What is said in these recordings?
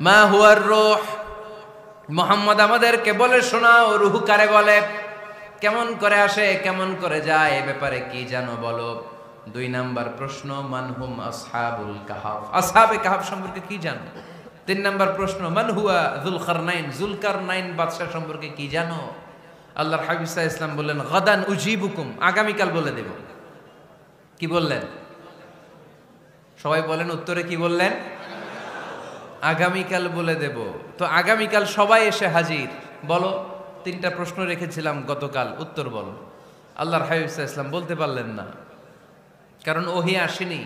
মা হুয়ার রূহ, মুহাম্মদ আমাদেরকে বলে শোনাও রূহ কারে বলে, কেমন করে আসে, কেমন করে যায়, এ ব্যাপারে কি জানো বলো। 2 নাম্বার প্রশ্ন, মানহুম আসহাবুল কাহাফ, আসহাবে কাহাফ সম্পর্কে কি জানো। 3 নাম্বার প্রশ্ন, মান হুয়া যুলকারনাইন, যুলকারনাইন বাদশা সম্পর্কে কি জানো। আল্লাহর হাবিব সাল্লাল্লাহু আলাইহি ওয়াসাল্লাম বললেন গাদান উজিবুকুম, আগামীকাল বলে দেব। কি বললেন? সবাই বলেন উত্তরে কি বললেন? আগামীকাল বলে দেব। তো আগামীকাল সবাই এসে হাজির। বলো, 3টা প্রশ্ন রেখেছিলাম গতকাল, উত্তর বলো। আল্লাহর হাবিব সাল্লাল্লাহু আলাইহি ওয়াসাল্লাম বলতে পারলেন না, কারণ ওহী আসেনি।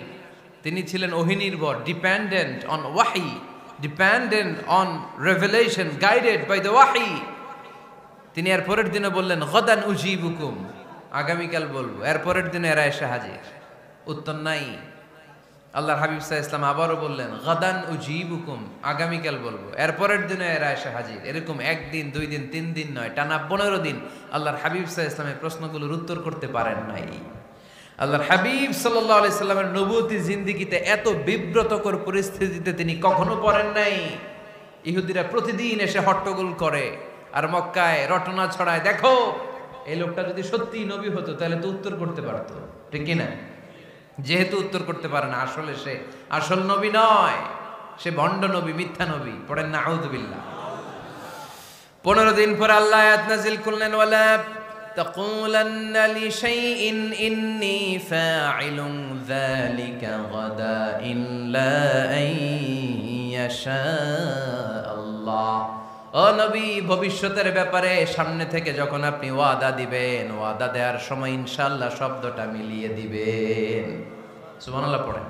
তিনি ছিলেন ওহী নির্ভর, ডিপেন্ডেন্ট অন ওয়াহি, dependent on revelation, guided by the ওয়াহি। তিনি এর পরের দিনে বললেন গাদান উজিবুকুম, আগামীকাল বলবো। এর পরের দিনে এরা এসে হাজির, উত্তর নাই। আল্লাহর হাবিব সাল্লাল্লাহু আলাইহি ওয়াসাল্লাম আবারও বললেন গাদান উজিবুকুম, আগামীকাল বলবো। এর পরের দিনে এরা এসে হাজির। এরকম 1 দিন 2 দিন 3 দিন নয়, টানা 15 দিন আল্লাহর হাবিব সাল্লাল্লাহু আলাইহি ওয়াসাল্লামের প্রশ্নগুলোর উত্তর করতে পারেন নাই। আল্লাহর হাবিব সাল্লাল্লাহু আলাইহি সাল্লামের নবুয়তি জিন্দেগিতে এত বিব্রতকর পরিস্থিতিতে তিনি কখনো পড়েন নাই। ইহুদিরা প্রতিদিন এসে হট্টগোল করে আর মক্কায় রটনা ছড়ায়, দেখো এই লোকটা যদি সত্যি নবী হতো তাহলে তো উত্তর করতে পারতো, ঠিক কি না? যেহেতু উত্তর করতে পারে না, আসলে সে আসল নবী নয়, সে ভণ্ড নবী, মিথ্যা নবী। পড়েন না আউযুবিল্লাহ। 15 দিন পর আল্লাহ আয়াত নাযিল করলেন ওয়ালা তাকুলান্না লিশাইইন ইন্নী ফাইলুন যালিকা গাদা ইল্লা আইয়াশা আল্লাহ। ও নবী, ভবিষ্যতের ব্যাপারে সামনে থেকে যখন আপনি ওয়াদা দিবেন, ওয়াদা দেওয়ার সময় ইনশাআল্লাহ শব্দটা মিলিয়ে দিবেন। সুবহানাল্লাহ পড়েন।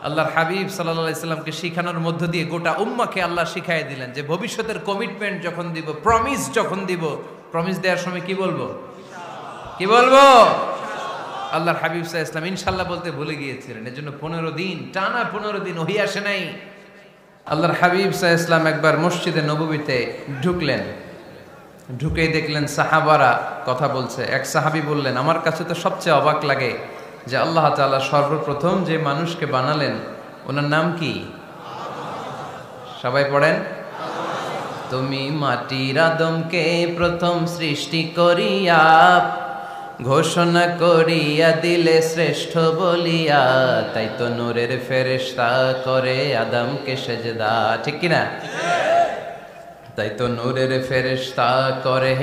আল্লাহর হাবিব সাল্লাল্লাহু আলাইহি সাল্লামকে শিখানোর মধ্য দিয়ে গোটা উম্মাহকে আল্লাহ শিখাই দিলেন যে ভবিষ্যতের কমিটমেন্ট যখন দিব, প্রমিস যখন দিব, প্রমিস দেওয়ার সময় কি বলবো? কি বলবো? আল্লাহর হাবিব সাল্লাল্লাহু আলাইহি সাল্লাম ইনশাআল্লাহ বলতে ভুলে গিয়েছিলেন। এজন্য 15 দিন, টানা 15 দিন ওহী আসে নাই। আল্লাহর হাবিব সাল্লাল্লাহু আলাইহি সাল্লাম একবার মসজিদে নববীতে ঢুকলেন, ঢুকেই দেখলেন সাহাবারা কথা বলছে। এক সাহাবী বললেন, আমার কাছে তো সবচেয়ে অবাক লাগে যে আল্লাহ তাআলা সর্বপ্রথম যে মানুষকে বানালেন ওনার নাম কি? সবাই পড়েন। তুমি মাটির আদমকে প্রথম সৃষ্টি করিয়া ঘোষণা করিয়া দিলে শ্রেষ্ঠ বলিয়া, তাই তো নূরের ফেরেশতা করে আদমকে সেজদা, ঠিক কিনা? তাই তো নূরের ফেরেশতা করে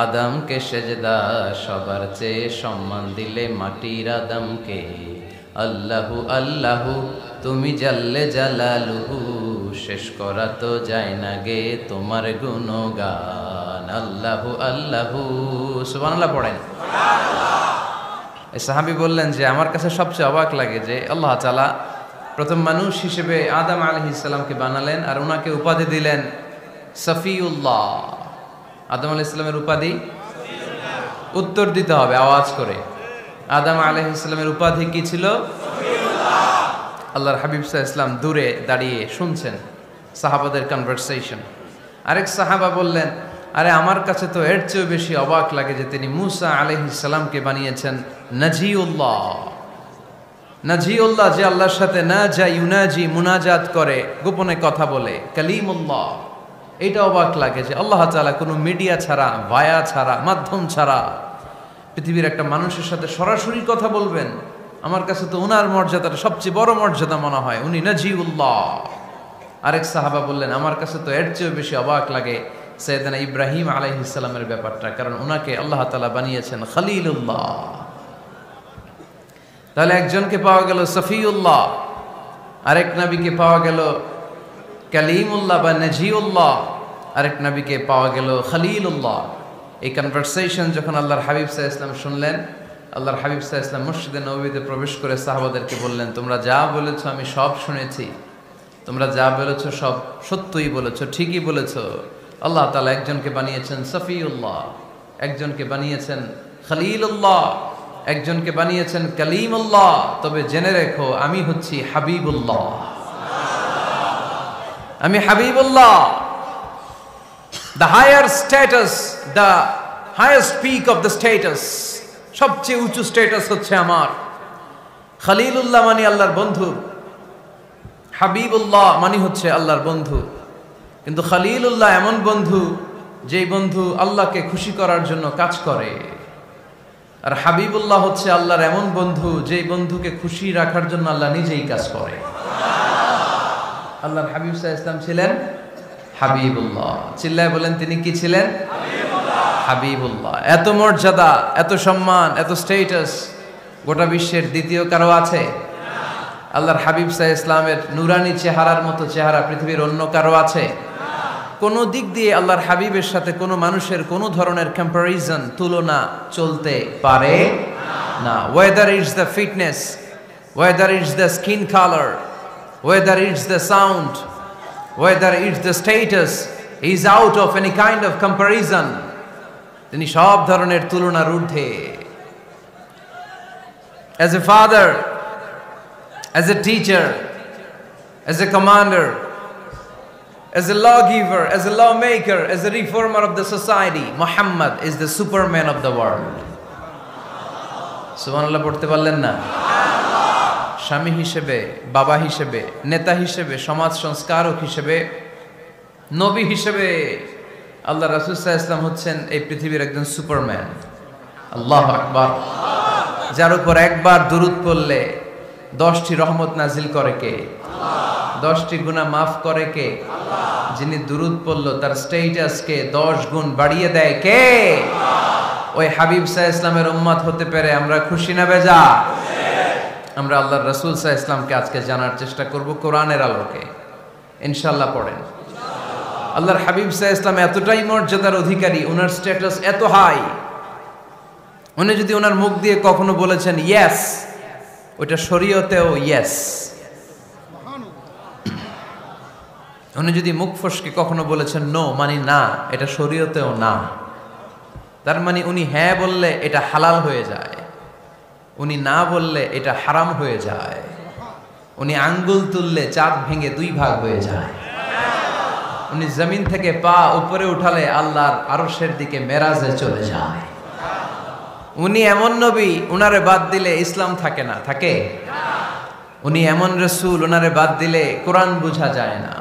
আদমকে সেজদা, সবার চেয়ে সম্মান দিলে মাটির আদমকে। আল্লাহু আল্লাহু তুমি জাল্লে জালালুহু, শেষ করা তো যায় না গে তোমার গুণগান। আল্লাহু আল্লাহু, সুবহানাল্লাহ পড়েন। এই সাহাবী বললেন যে আমার কাছে সবচেয়ে অবাক লাগে যে আল্লাহ তাআলা প্রথম মানুষ হিসেবে আদম আলাইহিস সালামকে বানালেন আর ওনাকে উপাধি দিলেন সফিউল্লাহ। আদম আলাইহিস সালামের উপাধি উত্তর দিতে হবে আওয়াজ করে। আদম আলাইহিস সালামের উপাধি কি ছিল? সফিউল্লাহ। আল্লাহর হাবিব সাল্লাল্লাহু আলাইহি ওয়াসাল্লাম দূরে দাঁড়িয়ে শুনছেন সাহাবাদের কনভারসেশন। আরেক সাহাবা বললেন, আরে আমার কাছে তো এর চেয়েও বেশি অবাক লাগে যে তিনি মুসা আলাইহিস সালামকে বানিয়েছেন নাজিউল্লাহ। নাজিউল্লাহ, যে আল্লাহর সাথে না যা ইউনাজি মুনাজাত করে, গোপনে কথা বলে, কালিমুল্লাহ। এটা অবাক লাগে যে আল্লাহ তাআলা কোনো মিডিয়া ছাড়া, ভায়া ছাড়া, মাধ্যম ছাড়া পৃথিবীর একটা মানুষের সাথে সরাসরি কথা বলবেন। আমার কাছে তো ওনার মর্যাদাটা সবচেয়ে বড় মর্যাদা মনে হয়, উনি নাজিউল্লাহ। আরেক সাহাবা বললেন, আমার কাছে তো এর চেয়েও বেশি অবাক লাগে সাইয়েদনা ইব্রাহিম আলাইহিস সালামের ব্যাপারটা, কারণ ওনাকে আল্লাহ তাআলা বানিয়েছেন খলিলুল্লাহ। তাহলে একজনকে পাওয়া গেল সফিউল্লাহ, আরেক নবীকে পাওয়া গেল কালিমুল্লাহ বা নাজিউল্লাহ, আরেক নবীকে পাওয়া গেল খলিলুল্লাহ। এই কনভারসেশন যখন আল্লাহর হাবিব সাল্লাল্লাহু আলাইহি ওয়াসাল্লাম শুনলেন, আল্লাহর হাবিব সাল্লাল্লাহু আলাইহি ওয়াসাল্লাম মসজিদে নববীতে প্রবেশ করে সাহাবাদেরকে বললেন, তোমরা যা বলেছো আমি সব শুনেছি, তোমরা যা বলেছো সব সত্যই বলেছো, ঠিকই বলেছো। আল্লাহ তাআলা একজনকে বানিয়েছেন সফিউল্লাহ, একজনকে বানিয়েছেন খলিলুল্লাহ, একজনকে বানিয়েছেন কালিমুল্লাহ। তবে জেনে রেখো আমি হচ্ছি হাবিবুল্লাহ, আমি Habibullah. The higher status, the highest peak of the status, সবচেয়ে উঁচু স্ট্যাটাস হচ্ছে আমার। খলিলুল্লাহ মানে আল্লাহর বন্ধু, হাবিবুল্লাহ মানে হচ্ছে আল্লাহর বন্ধু, কিন্তু খলিলুল্লাহ এমন বন্ধু যেই বন্ধু আল্লাহকে খুশি করার জন্য কাজ করে। আর হাবিবুল্লাহ হচ্ছে আল্লাহর এমন বন্ধু যেই বন্ধুকে খুশি রাখার জন্য আল্লাহ নিজেই কাজ করে। আল্লাহর হাবিব সাল্লাল্লাহু আলাইহি ওয়াসাল্লাম ছিলেন হাবিবুল্লাহ। চিল্লায় বলেন তিনি কি ছিলেন? হাবিবুল্লাহ। এত মর্যাদা, এত সম্মান, এত স্ট্যাটাস গোটা বিশ্বের দ্বিতীয় কারো আছে? আল্লাহর হাবিব সাল্লাল্লাহু আলাইহি ওয়াসাল্লামের নুরানি চেহারার মতো চেহারা পৃথিবীর অন্য কারো আছে? কোন দিক দিয়ে আল্লাহর হাবিবের সাথে কোনো মানুষের কোনো ধরনের কম্প্যারিজন, তুলনা চলতে পারে না। Whether it's the fitness, whether it's the skin colour, whether it's the sound, whether it's the status, he is out of any kind of comparison. তিনি সব ধরনের তুলনার ঊর্ধ্বে। As a father, as a teacher, as a commander, as a lawgiver, as a lawmaker, as a reformer of the society, Muhammad is the superman of the world. সুবহানাল্লাহ পড়তে পারলেন না? স্বামী হিসেবে, বাবা হিসেবে, নেতা হিসেবে, সমাজ সংস্কারক হিসেবে, নবী হিসেবে আল্লাহ রাসূল সাল্লাল্লাহু আলাইহি ওয়াসাল্লাম হচ্ছেন এই পৃথিবীর একজন সুপারম্যান। আল্লাহু আকবার। যার উপর একবার দুরূদ পড়লে 10টি রহমত নাজিল করে কে? 10টি গুনাহ মাফ করে কে? যিনি দুরূদ পড়লো তার স্ট্যাটাসকে 10 গুণ বাড়িয়ে দেয় কে? ওই হাবিব সাল্লাল্লাহু আলাইহি ওয়াসাল্লামের উম্মত হতে পেরে আমরা খুশি না বেজা? আমরা আল্লাহর রাসূল সাল্লাল্লাহু আলাইহি ওয়াসাল্লামকে আজকে জানার চেষ্টা করব কোরআনের আলোকে। ইনশাআল্লাহ পড়েন। আল্লাহর হাবিব সাল্লাল্লাহু আলাইহি ওয়াসাল্লাম এতটাই মর্যাদার অধিকারী, ওনার স্ট্যাটাস এত হাই, উনি যদি ওনার মুখ দিয়ে কখনো বলেছেন ইয়েস, ওইটা শরীয়তেও ইয়েস। উনি যদি মুখ ফসকে কখনো বলেছেন নো, মানে না, এটা শরীয়তেও না। তার মানে উনি হ্যাঁ বললে এটা হালাল হয়ে যায়, উনি না বললে এটা হারাম হয়ে যায়। উনি আঙ্গুল তুললে চাঁদ ভেঙে 2 ভাগ হয়ে যায়। উনি জমিন থেকে পা উপরে উঠালে আল্লাহর আরশের দিকে মেরাজে চলে যায়। উনি এমন নবী, উনারে বাদ দিলে ইসলাম থাকে না, থাকে? উনি এমন রাসূল, উনারে বাদ দিলে কোরআন বোঝা যায় না,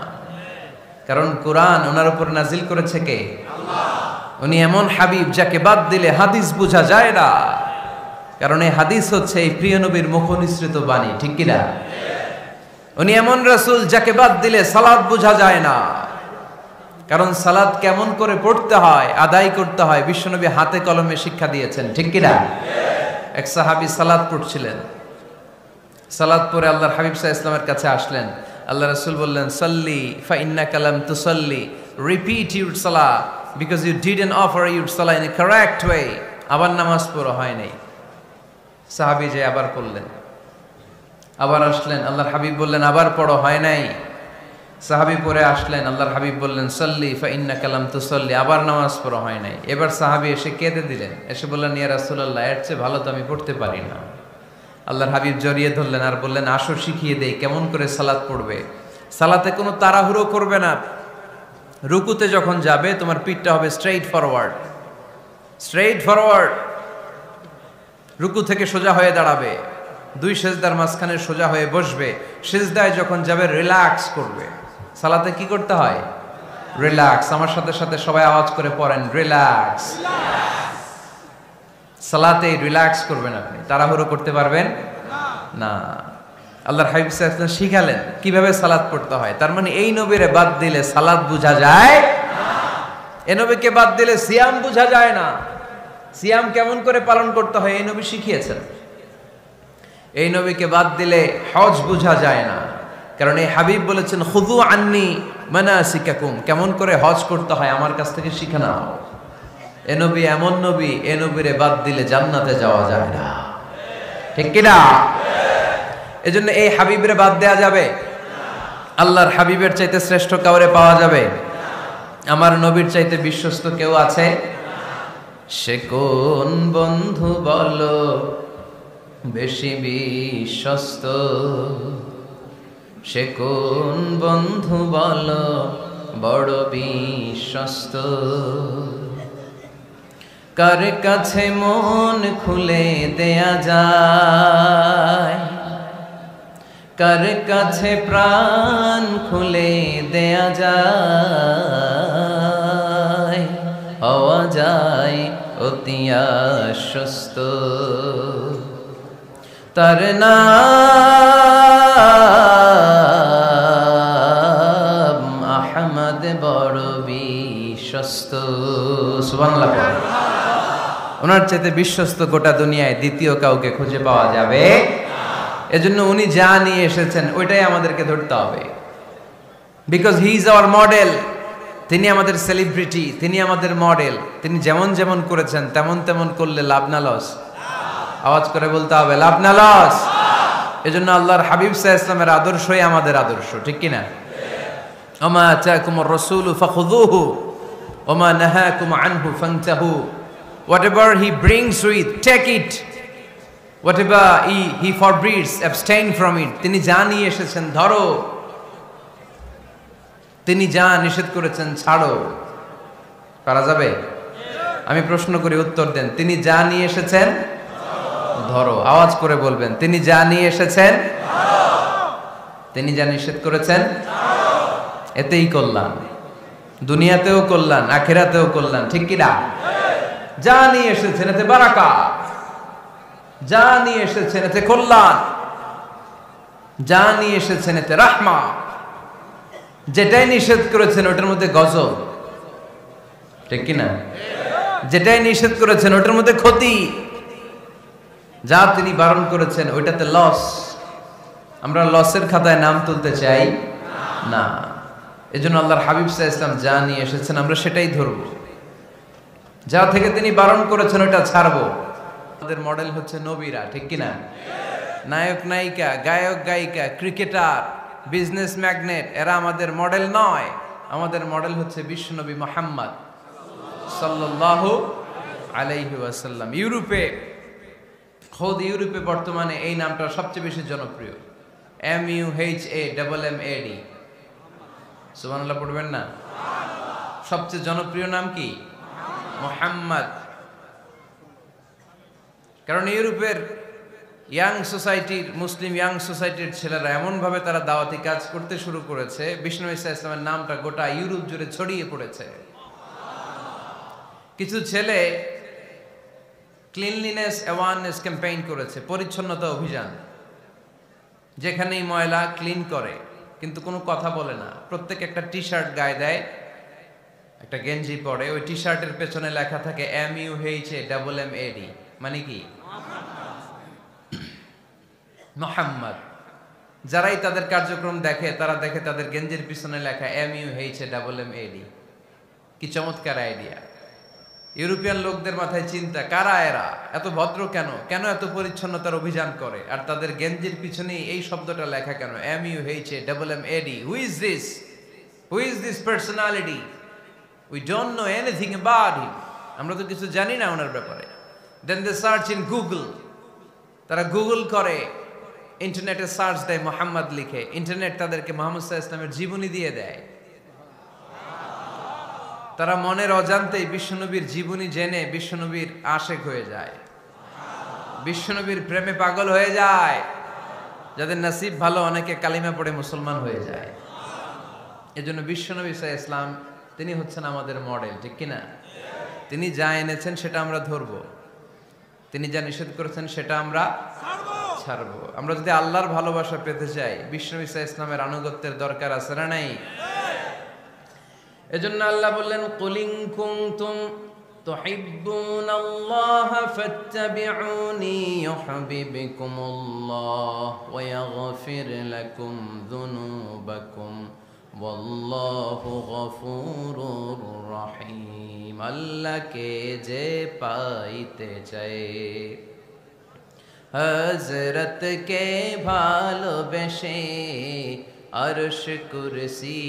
কারণ কোরআন ওনার উপর নাজিল করেছে কে? আল্লাহ। উনি এমন হাবিব যাকে বাদ দিলে হাদিস বোঝা যায় না, কারণ এই হাদিস হচ্ছে এই প্রিয় নবীর মুখনিসৃত বাণী, ঠিক কি না? উনি এমন রাসূল যাকে বাদ দিলে সালাত বোঝা যায় না, কারণ সালাত কেমন করে পড়তে হয়, আদায় করতে হয় বিশ্বনবী হাতে কলমে শিক্ষা দিয়েছেন, ঠিক কি না? এক সাহাবী সালাত পড়ছিলেন, সালাত পড়ে আল্লাহর হাবিব সাল্লাল্লাহু আলাইহি ওয়াসাল্লামের কাছে আসলেন। আল্লাহ রাসূল বললেন সাল্লি ফা ইন্নাকা লাম তুসাল্লি, রিপিট ইউর সালাহ because you didn't offer your সালাহ ইন এ কারেক্ট ওয়ে। আবার নামাজ পড়া হয় নাই। সাহাবী যে আবার পড়লেন, আবার আসলেন, আল্লাহর হাবিব বললেন আবার পড়ো, হয় নাই। সাহাবী পড়ে আসলেন, আল্লাহর হাবিব বললেন সাল্লি ফা ইন্নাকা লাম তুসাল্লি, আবার নামাজ পড়া হয় নাই। এবার সাহাবী এসে কেঁদে দিলেন, এসে বললেন ইয়া রাসূলুল্লাহ, এর চেয়ে ভালো তো আমি পড়তে পারি না। আল্লাহর হাবিব জড়িয়ে ধরলেন আর বললেন আসো শিখিয়ে দেই কেমন করে সালাত পড়বে। সালাতে কোনো তাড়াহুড়ো করবে না। রুকুতে যখন যাবে তোমার পিঠটা হবে স্ট্রেইট ফরওয়ার্ড, স্ট্রেইট ফরওয়ার্ড। রুকু থেকে সোজা হয়ে দাঁড়াবে, 2 সেজদার মাঝখানে সোজা হয়ে বসবে। সেজদায় যখন যাবে রিল্যাক্স করবে। সালাতে কি করতে হয়? রিল্যাক্স। আমার সাথে সাথে সবাই আওয়াজ করে পড়েন রিল্যাক্স। সালাতে রিল্যাক্স করবেন আপনি, তাড়াহুড়ো করতে পারবেন না। আল্লাহর হাবিব সাল্লাল্লাহু আলাইহি ওয়াসাল্লাম শিখালেন কিভাবে সালাত পড়তে হয়। তার মানে এই নবীরে বাদ দিলে সালাত বোঝা যায় না, এই নবীকে বাদ দিলে সিয়াম বোঝা যায় না। সিয়াম কেমন করে পালন করতে হয় এই নবী শিখিয়েছেন। এই নবীকে বাদ দিলে হজ বোঝা যায় না, কারণ এই হাবিব বলেছেন খুযু আন্নী মানাসিকাকুম, কেমন করে হজ করতে হয় আমার কাছ থেকে শিখে নাও। এ নবী এমন নবী, এ নবীরে বাদ দিলে জান্নাতে যাওয়া যায় না, ঠিক কি না? এজন্য এই হাবিবরে বাদ দেয়া যাবে? আল্লাহর হাবিবের চাইতে শ্রেষ্ঠ কাউরে পাওয়া যাবে? আমার নবীর চাইতে বিশ্বস্ত কেউ আছে? সে কোন বন্ধু বলো বেশি বিশ্বস্ত, সে কোন বন্ধু বলো বড় বিশ্বস্ত, কার কাছে মন খুলে দেয়া যায়, কার কাছে প্রাণ খুলে দেয়া যায়, হওয়া যায় অতি আশ্বস্ত। তার নাম আহমদ বড় বিশ্বস্ত। সুবহানাল্লাহ। ওনার চাইতে বিশ্বস্ত গোটা দুনিয়ায় দ্বিতীয় কাউকে খুঁজে পাওয়া যাবে। এজন্য উনি যা নিয়ে এসেছেন ওইটাই আমাদেরকে ধরতে হবে, because he is our model. তিনি আমাদের সেলিব্রিটি, তিনি আমাদের মডেল। তিনি যেমন যেমন করেছেন তেমন তেমন করলে লাভ না লস? আওয়াজ করে বলতে হবে লাভ না লস? এজন্য আল্লাহর হাবিব সাল্লাল্লাহু আলাইহি ওয়াসাল্লামের আদর্শই আমাদের আদর্শ, ঠিক কি না? ওমা আতাকুমুর রাসূলু ফাখুযুহু ওমা নাহাকুম আনহু ফান্তাহু। Whatever he brings with, take it. Whatever he forbids, abstain from it. তিনি যা নিয়ে এসেছেন ধরো, তিনি যা নিষেধ করেছেন ছাড়ো। পারা যাবে? আমি প্রশ্ন করি, উত্তর দেন। তিনি যা নিয়ে এসেছেন ধরো। আওয়াজ করে বলবেন, তিনি যা নিয়ে এসেছেন ধরো, তিনি যা নিষেধ করেছেন ছাড়ো। এতেই কল্যাণ, দুনিয়াতেও কল্যাণ, আখিরাতেও কল্যাণ, ঠিক কি না? যা নিয়ে এসেছেন এতে বারাকাত, যা নিয়ে এসেছেন এতে কল্যাণ, যা নিয়ে এসেছেন এতে রাহমা। যেটাই নিষেধ করেছেন ওটার মধ্যে গজব, ঠিক কি না? যেটাই নিষেধ করেছেন ওটার মধ্যে ক্ষতি, যা তিনি বারণ করেছেন ওইটাতে লস। আমরা লসের খাতায় নাম তুলতে চাই না। এজন্য আল্লাহর হাবিব সাল্লাল্লাহু আলাইহি ওয়াসাল্লাম যা নিয়ে এসেছেন আমরা সেটাই ধরব, যা থেকে তিনি বারণ করেছেন ওটা ছাড়বো। আমাদের মডেল হচ্ছে নবীরা, ঠিক কিনা? নায়ক নায়িকা, গায়ক গায়িকা, ক্রিকেটার, বিজনেস ম্যাগনেট, এরা আমাদের মডেল নয়। আমাদের মডেল হচ্ছে বিশ্বনবী মুহাম্মদ সাল্লাল্লাহু আলাইহি ওয়াসাল্লাম। ইউরোপে, খোদ ইউরোপে বর্তমানে এই নামটা সবচেয়ে বেশি জনপ্রিয়, MUHAMMAD। সুবহানাল্লাহ পড়বেন না? সবচেয়ে জনপ্রিয় নাম কি? মুহাম্মদ। কারণ ইউরোপের ইয়াং সোসাইটির, মুসলিম ইয়াং সোসাইটির ছেলেরা এমনভাবে তারা দাওয়াতি কাজ করতে শুরু করেছে, বিষ্ণু ঈসা ইসলামের নামটা গোটা ইউরোপ জুড়ে ছড়িয়ে পড়েছে। কিছু ছেলে ক্লিনলিনেস অ্যাওয়ারনেস ক্যাম্পেইন করেছে, পরিচ্ছন্নতা অভিযান। যেখানেই ময়লা ক্লিন করে, কিন্তু কোনো কথা বলে না। প্রত্যেক একটা টি শার্ট গায়ে দেয়, একটা গেঞ্জি পরে, ওই টি শার্টের পেছনে লেখা থাকে MUHAMMAD, মানে কি? মুহাম্মদ। যারাই তাদের কার্যক্রম দেখে তারা দেখে তাদের গেঞ্জির পিছনে লেখা MUHAMMAD। কি চমৎকার আইডিয়া! ইউরোপিয়ান লোকদের মাথায় চিন্তা, কারা এরা, এত ভদ্র কেন, কেন এত পরিচ্ছন্নতার অভিযান করে, আর তাদের গেঞ্জির পিছনেই এই শব্দটা লেখা কেন, MUHAMMAD? Who is this? Who is this personality? We don't know anything about him. আমরা তো কিছু জানি না ওনার ব্যাপারে। Then they search in Google. তারা গুগল করে, ইন্টারনেটে সার্চ দেয়, মুহাম্মদ লিখে। ইন্টারনেট তাদেরকে মুহাম্মদ সাল্লাল্লাহু আলাইহি ওয়াসাল্লামের জীবনী দিয়ে দেয়। তারা মনের অজান্তেই বিশ্বনবীর জীবনী জেনে বিশ্বনবীর আশেক হয়ে যায়, বিশ্বনবীর প্রেমে পাগল হয়ে যায়। যাদের নসিব ভালো, অনেকে কালিমা পড়ে মুসলমান হয়ে যায়। এজন্য বিশ্বনবী সাল্লাল্লাহু আলাইহি ওয়াসাল্লাম তিনি হচ্ছেন আমাদের মডেল, ঠিক কিনা? তিনি যা এনেছেন সেটা আমরা ধরবো, তিনি যা নিষেধ করেছেন সেটা আমরা ছাড়বো। আমরা যদি আল্লাহর ভালোবাসা পেতে চাই, বিশ্বনবী সাল্লাল্লাহু আলাইহি ওয়াসাল্লামের আনুগত্যের দরকার আছে না নাই? এজন্য আল্লাহ বললেন, কুল ইন কুনতুম তুহিব্বুনাল্লাহা ফাত্তাবিউনি ইউহিব্বুকুমুল্লাহ ওয়া ইয়াগফির লাকুম যুনুবাকুম ওয়াল্লাহু গফুরুর রহিম। আল্লাহকে যে পাইতে চায়, হযরতকে ভালোবেসে আরশ কুরসি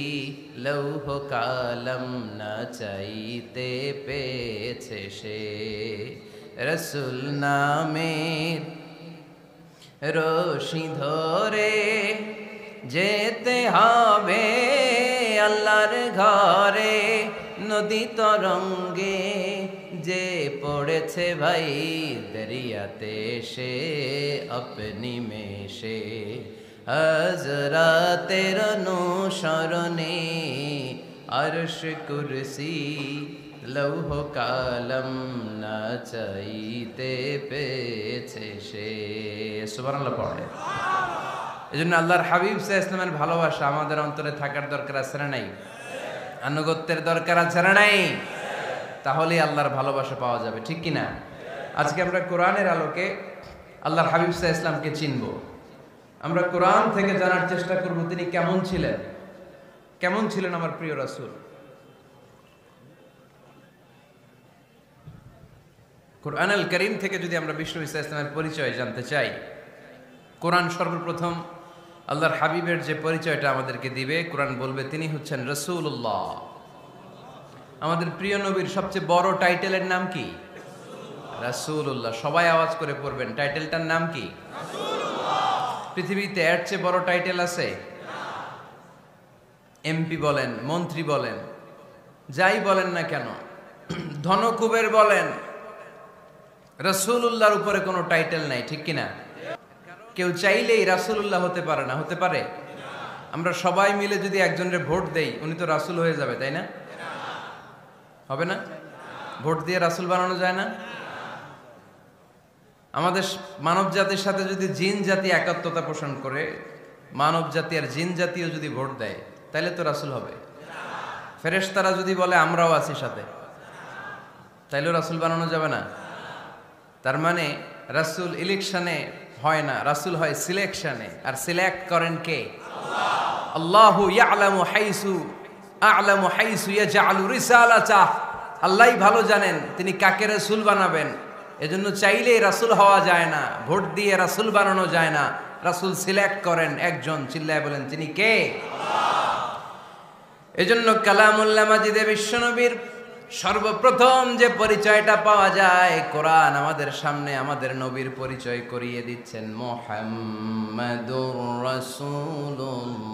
লৌহ কালম না চাইতে পেয়েছে সে। রসুল নামের রশি ধরে যেতে হবে আল্লাহর ঘরে। নদী তরঙ্গে যে পড়েছে ভাই দরিয়াতে সে আপনি মেশে। হযরতের অনুসরণে আরশ কুরসি লৌহ কালম না চাইতে পেয়েছে সে। সুবহানাল্লাহ পড়ে। এজন্য আল্লাহর হাবিব সাল্লাল্লাহু আলাইহি ওয়াসাল্লামের ভালোবাসা আমাদের অন্তরে থাকার দরকার আছে না নাই? আনুগত্যের দরকার আছে না নাই? তাহলে আল্লাহর ভালোবাসা পাওয়া যাবে, ঠিক কি না? আজকে আমরা কোরআনের আলোকে আল্লাহর হাবিব সাল্লাল্লাহু আলাইহি ওয়াসাল্লামকে চিনব। আমরা কোরআন থেকে জানার চেষ্টা করব তিনি কেমন ছিলেন, কেমন ছিলেন আমার প্রিয় রাসূল। কোরআনুল কারীম থেকে যদি আমরা বিষ্ণু ঈসা ইসলামের পরিচয় জানতে চাই, কোরআন সর্বপ্রথম আল্লাহর হাবিবের যে পরিচয়টা আমাদেরকে দিবে, কোরআন বলবে তিনি হচ্ছেন রাসূলুল্লাহ। আমাদের প্রিয় নবীর সবচেয়ে বড় টাইটেলের নাম কি? রাসূলুল্লাহ। সবাই আওয়াজ করে পড়বেন, টাইটেলটার নাম কি? রাসূলুল্লাহ। পৃথিবীতে এর চেয়ে বড় টাইটেল আছে? এমপি বলেন, মন্ত্রী বলেন, যাই বলেন না কেন, ধনকুবের বলেন, রাসূলুল্লাহর উপরে কোনো টাইটেল নাই, ঠিক কিনা? কেউ চাইলেই রাসূলুল্লাহ হতে পারে না, হতে পারে? আমরা সবাই মিলে যদি একজনের ভোট দেই, উনি তো রাসূল হয়ে যাবে, তাই না? হবে না? ভোট দিয়ে রাসূল বানানো যায় না? আমাদের মানব জাতির সাথে যদি জিন জাতি একাত্মতা পোষণ করে, মানব জাতি আর জিন জাতিও যদি ভোট দেয়, তাহলে তো রাসূল হবে। ফেরেশতারা যদি বলে আমরাও আছি সাথে, তাইলেও রাসূল বানানো যাবে না। তার মানে রাসূল ইলেকশনে হয় না, রাসূল হয় সিলেকশনে। আর সিলেক্ট করেন কে? আল্লাহ। আল্লাহু ইয়ালামু হাইসু ইয়াজআলু রিসালাতাহ। আল্লাহই ভালো জানেন তিনি কাকে রাসূল বানাবেন। এজন্য চাইলেই রাসূল হওয়া যায় না, ভোট দিয়ে রাসূল বানানো যায় না। রাসূল সিলেক্ট করেন একজন, চিল্লায় বলেন তিনি কে? আল্লাহ। এজন্য কালামুল্লাহ মাজিদে বিশ্বনবীর সর্বপ্রথম যে পরিচয়টা পাওয়া যায়, কোরআন আমাদের সামনে আমাদের নবীর পরিচয় করিয়ে দিচ্ছেন, মুহাম্মাদুর রাসূলুল্লাহ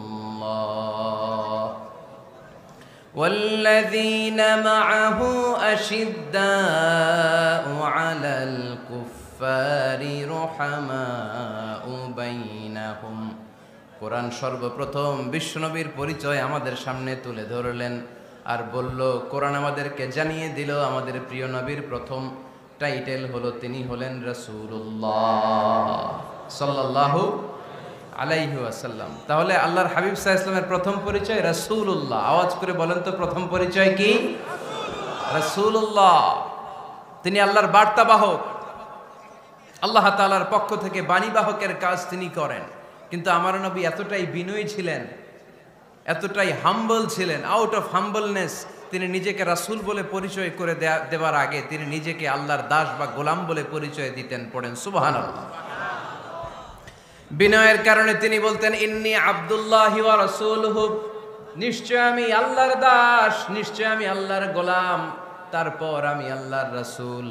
ওয়াল্লাযীনা মাআহু আশিদ্দাউ আলাল কুফফারি রুহামাউ বাইনাহুম। কোরআন সর্বপ্রথম বিশ্বনবীর পরিচয় আমাদের সামনে তুলে ধরলেন আর বলল, কোরআন আমাদেরকে জানিয়ে দিল আমাদের প্রিয় নবীর প্রথম টাইটেল হলো তিনি হলেন রাসূলুল্লাহ সাল্লাল্লাহু আলাইহি ওয়াসাল্লাম। তাহলে আল্লাহর হাবিব সাল্লাল্লাহু আলাইহি ওয়াসাল্লামের প্রথম পরিচয় রাসূলুল্লাহ। আওয়াজ করে বলেন তো প্রথম পরিচয় কি? রাসূলুল্লাহ। তিনি আল্লাহর বার্তাবাহক, আল্লাহ তাআলার পক্ষ থেকে বাণীবাহকের কাজ তিনি করেন। কিন্তু আমার নবী এতটাই বিনয়ী ছিলেন, এতটাই হাম্বল ছিলেন, আউট অফ হাম্বলনেস তিনি নিজেকে রাসূল বলে পরিচয় করে দেওয়ার আগে তিনি নিজেকে আল্লাহর দাস বা গোলাম বলে পরিচয় দিতেন। পড়েন সুবহানাল্লাহ। বিনয়ের কারণে তিনি বলতেন, ইন্নী আব্দুল্লাহি ওয়া রাসূলুহু, নিশ্চয় আমি আল্লাহর দাস, নিশ্চয় আমি আল্লাহর গোলাম, তারপর আমি আল্লাহর রাসূল।